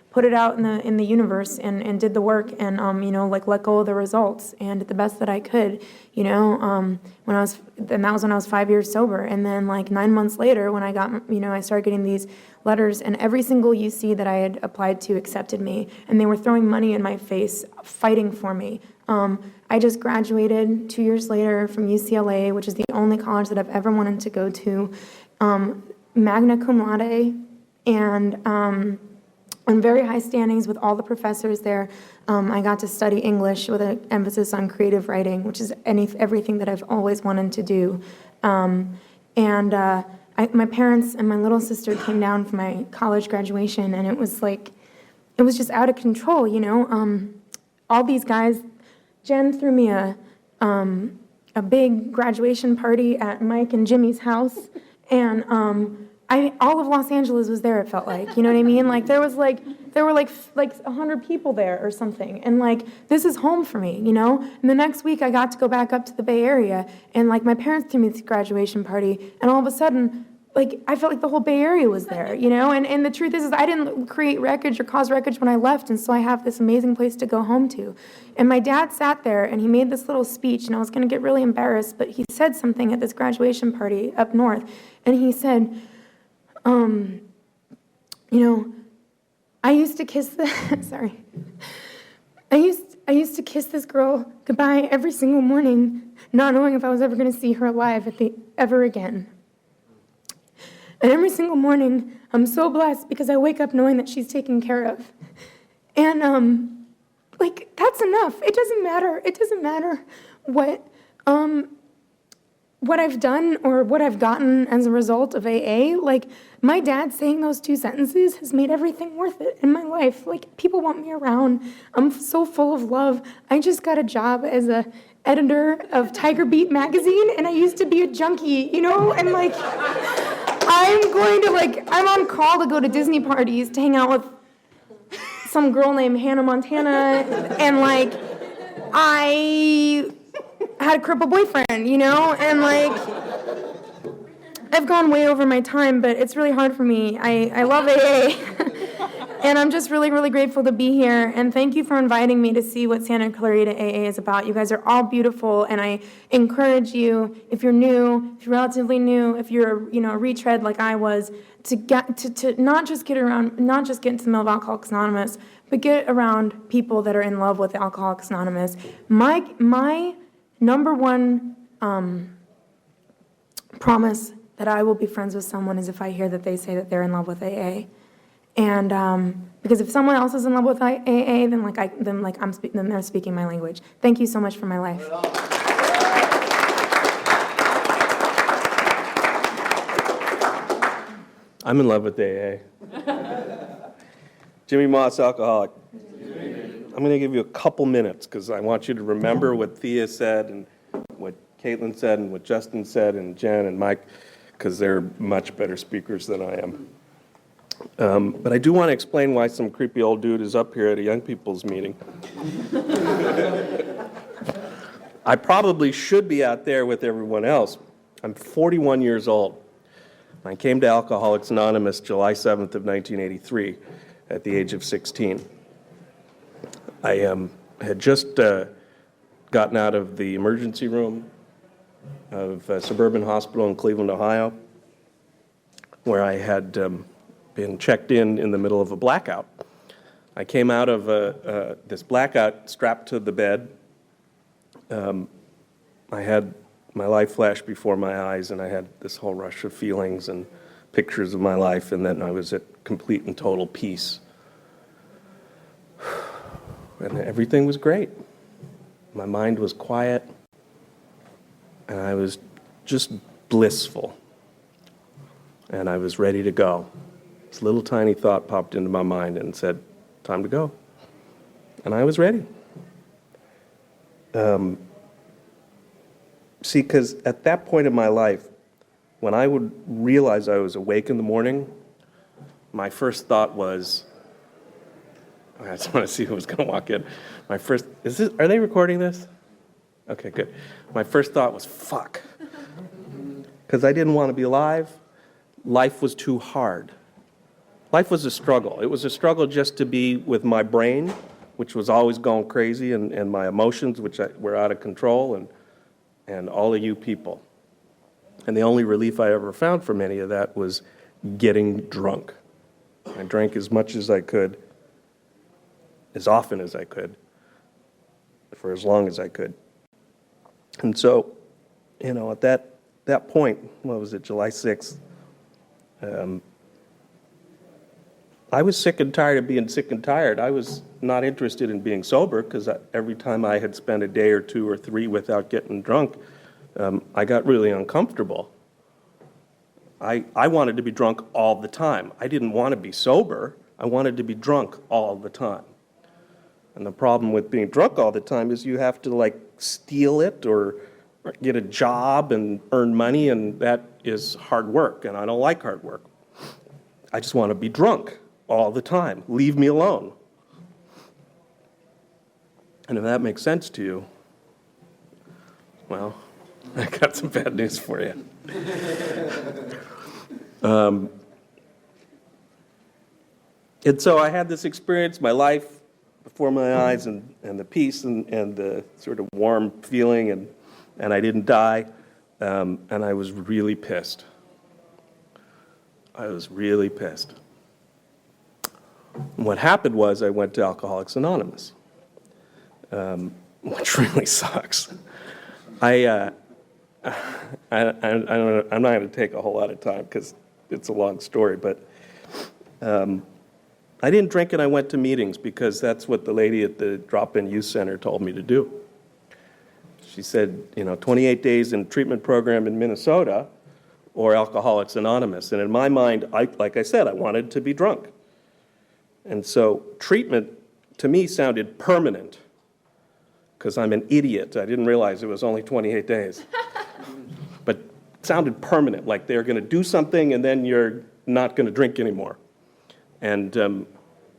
Speaker 7: put it out in the universe and did the work, and let go of the results and did the best that I could. And that was when I was 5 years sober. And then 9 months later, when I got I started getting these letters, and every single UC that I had applied to accepted me, and they were throwing money in my face, fighting for me. I just graduated 2 years later from UCLA, which is the only college that I've ever wanted to go to, magna cum laude, and on very high standings with all the professors there. I got to study English with an emphasis on creative writing, which is everything that I've always wanted to do. My parents and my little sister came down for my college graduation, and it was just out of control, all these guys. Jen threw me a big graduation party at Mike and Jimmy's house, and all of Los Angeles was there, it felt like, you know what I mean? There there were like 100 people there or something. And like, this is home for me, you know? And the next week I got to go back up to the Bay Area, and like my parents threw me this graduation party, and all of a sudden, like, I felt like the whole Bay Area was there, you know? And the truth is I didn't create wreckage or cause wreckage when I left, and so I have this amazing place to go home to. And my dad sat there, and he made this little speech, and I was going to get really embarrassed, but he said something at this graduation party up north, and he said, you know, I used to kiss sorry. I used to kiss this girl goodbye every single morning, not knowing if I was ever going to see her alive ever again. And every single morning, I'm so blessed because I wake up knowing that she's taken care of. And, like, that's enough. It doesn't matter. It doesn't matter what I've done or what I've gotten as a result of AA. Like, my dad saying those 2 sentences has made everything worth it in my life. Like, people want me around. I'm so full of love. I just got a job as a editor of Tiger Beat magazine, and I used to be a junkie, you know? And, like, I'm on call to go to Disney parties to hang out with some girl named Hannah Montana, and, like, I had a crippled boyfriend, you know? And, like, I've gone way over my time, but it's really hard for me. I love AA, and I'm just really, really grateful to be here, and thank you for inviting me to see what Santa Clarita AA is about. You guys are all beautiful, and I encourage you, if you're new, if you're relatively new, if you're, you know, a retread like I was, to not just get into the middle of Alcoholics Anonymous, but get around people that are in love with Alcoholics Anonymous. My number one promise that I will be friends with someone is if I hear that they say that they're in love with AA. And because if someone else is in love with AA, then they're speaking my language. Thank you so much for my life.
Speaker 3: I'm in love with AA. Jimmy Moss, alcoholic. I'm going to give you a couple minutes because I want you to remember what Thea said and what Caitlin said and what Justin said and Jen and Mike, because they're much better speakers than I am. But I do want to explain why some creepy old dude is up here at a young people's meeting. I probably should be out there with everyone else. I'm 41 years old. I came to Alcoholics Anonymous July 7th of 1983 at the age of 16. I had just gotten out of the emergency room of Suburban Hospital in Cleveland, Ohio, where I had been checked in the middle of a blackout. I came out of this blackout strapped to the bed. I had my life flash before my eyes, and I had this whole rush of feelings and pictures of my life, and then I was at complete and total peace. And everything was great. My mind was quiet, and I was just blissful. And I was ready to go. This little tiny thought popped into my mind and said, time to go. And I was ready. See, because at that point in my life, when I would realize I was awake in the morning, my first thought was, I just want to see who was going to walk in. Are they recording this? Okay, good. My first thought was, fuck. Because I didn't want to be alive. Life was too hard. Life was a struggle. It was a struggle just to be with my brain, which was always going crazy, and my emotions, which were out of control, and all of you people. And the only relief I ever found from any of that was getting drunk. I drank as much as I could, as often as I could, for as long as I could. And so, you know, at that point, what was it, July 6th, I was sick and tired of being sick and tired. I was not interested in being sober because every time I had spent a day or two or three without getting drunk, I got really uncomfortable. I wanted to be drunk all the time. I didn't want to be sober. I wanted to be drunk all the time. And the problem with being drunk all the time is you have to like steal it or get a job and earn money, and that is hard work, and I don't like hard work. I just want to be drunk. all the time. Leave me alone. And if that makes sense to you, well, I got some bad news for you. And so I had this experience, my life before my eyes, and the peace and the sort of warm feeling, and I didn't die, and I was really pissed. I was really pissed. And what happened was I went to Alcoholics Anonymous, which really sucks. I'm not going to take a whole lot of time because it's a long story, but I didn't drink and I went to meetings because that's what the lady at the drop-in youth center told me to do. She said, 28 days in treatment program in Minnesota or Alcoholics Anonymous. And in my mind, like I said, I wanted to be drunk. And so treatment to me sounded permanent because I'm an idiot. I didn't realize it was only 28 days. But it sounded permanent, like they're going to do something and then you're not going to drink anymore. And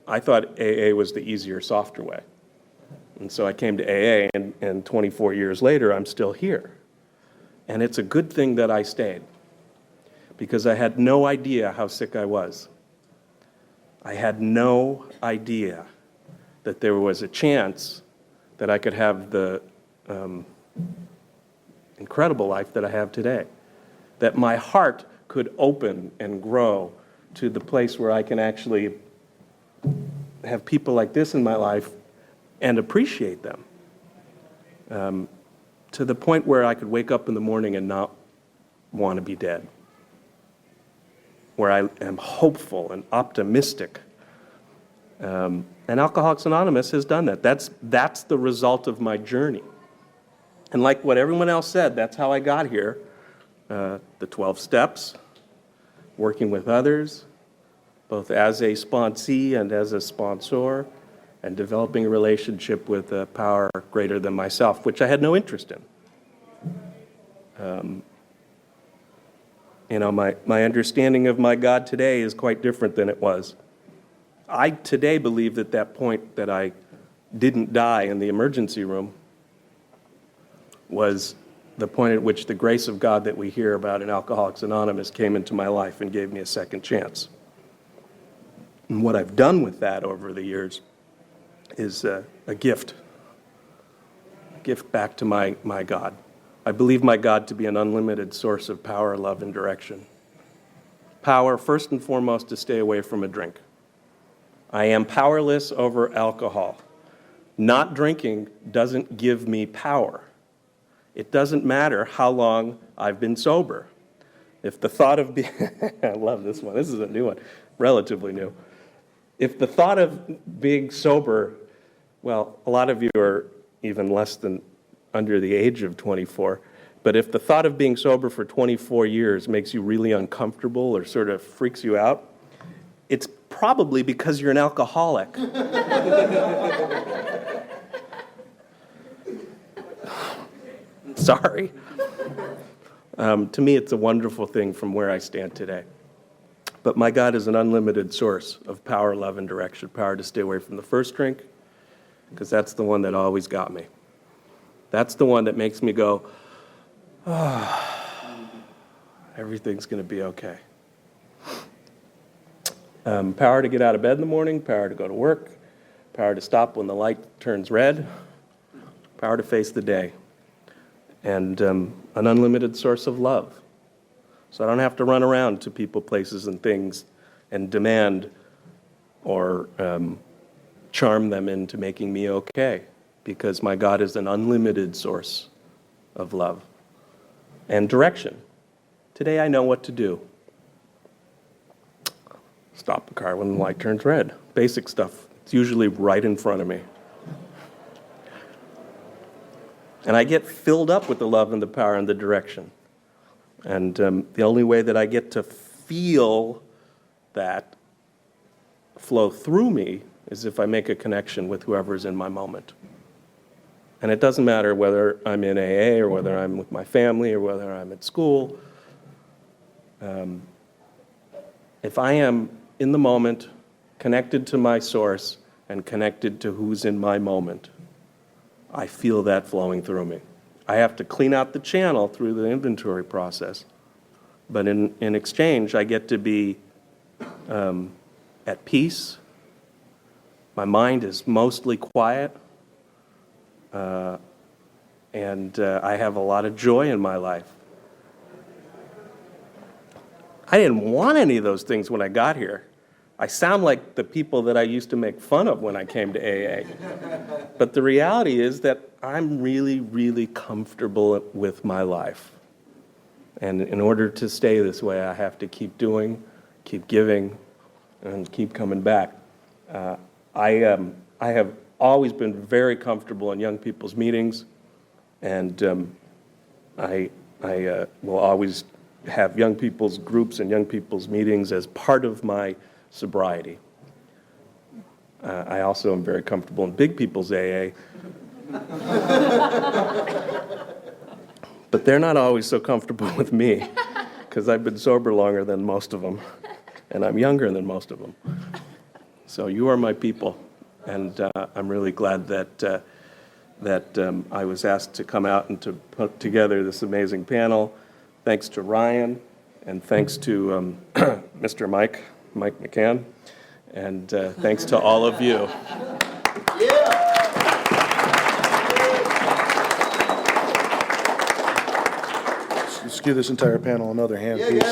Speaker 3: I thought AA was the easier, softer way. And so I came to AA, and 24 years later, I'm still here. And it's a good thing that I stayed, because I had no idea how sick I was. I had no idea that there was a chance that I could have the incredible life that I have today, that my heart could open and grow to the place where I can actually have people like this in my life and appreciate them, to the point where I could wake up in the morning and not want to be dead, where I am hopeful and optimistic. And Alcoholics Anonymous has done that. That's the result of my journey. And like what everyone else said, that's how I got here. The 12 steps, working with others, both as a sponsee and as a sponsor, and developing a relationship with a power greater than myself, which I had no interest in. My understanding of my God today is quite different than it was. I today believe that point that I didn't die in the emergency room was the point at which the grace of God that we hear about in Alcoholics Anonymous came into my life and gave me a second chance. And what I've done with that over the years is a gift back to my God. I believe my God to be an unlimited source of power, love, and direction. Power, first and foremost, to stay away from a drink. I am powerless over alcohol. Not drinking doesn't give me power. It doesn't matter how long I've been sober. If the thought of being, I love this one, this is a new one, relatively new. If the thought of being sober, well, a lot of you are even less than under the age of 24, but if the thought of being sober for 24 years makes you really uncomfortable or sort of freaks you out, it's probably because you're an alcoholic. Sorry. To me, it's a wonderful thing from where I stand today. But my God is an unlimited source of power, love, and direction. Power to stay away from the first drink, because that's the one that always got me. That's the one that makes me go, everything's going to be okay. Power to get out of bed in the morning, power to go to work, power to stop when the light turns red, power to face the day, and an unlimited source of love. So I don't have to run around to people, places, and things and demand or charm them into making me okay, because my God is an unlimited source of love and direction. Today I know what to do. Stop the car when the light turns red. Basic stuff. It's usually right in front of me. And I get filled up with the love and the power and the direction. And the only way that I get to feel that flow through me is if I make a connection with whoever's in my moment. And it doesn't matter whether I'm in AA or whether I'm with my family or whether I'm at school. If I am in the moment connected to my source and connected to who's in my moment. I feel that flowing through me. I have to clean out the channel through the inventory process, but in exchange, I get to be at peace. My mind is mostly quiet, and I have a lot of joy in my life. I didn't want any of those things when I got here. I sound like the people that I used to make fun of when I came to AA. But the reality is that I'm really, really comfortable with my life. And in order to stay this way, I have to keep doing, keep giving, and keep coming back. I have always been very comfortable in young people's meetings, and I will always have young people's groups and young people's meetings as part of my sobriety. I also am very comfortable in big people's AA. But they're not always so comfortable with me, because I've been sober longer than most of them, and I'm younger than most of them. So you are my people, and I'm really glad that I was asked to come out and to put together this amazing panel. Thanks to Ryan, and thanks to Mr. Mike McCann, and thanks to all of you.
Speaker 1: Let's give this entire panel another hand, please.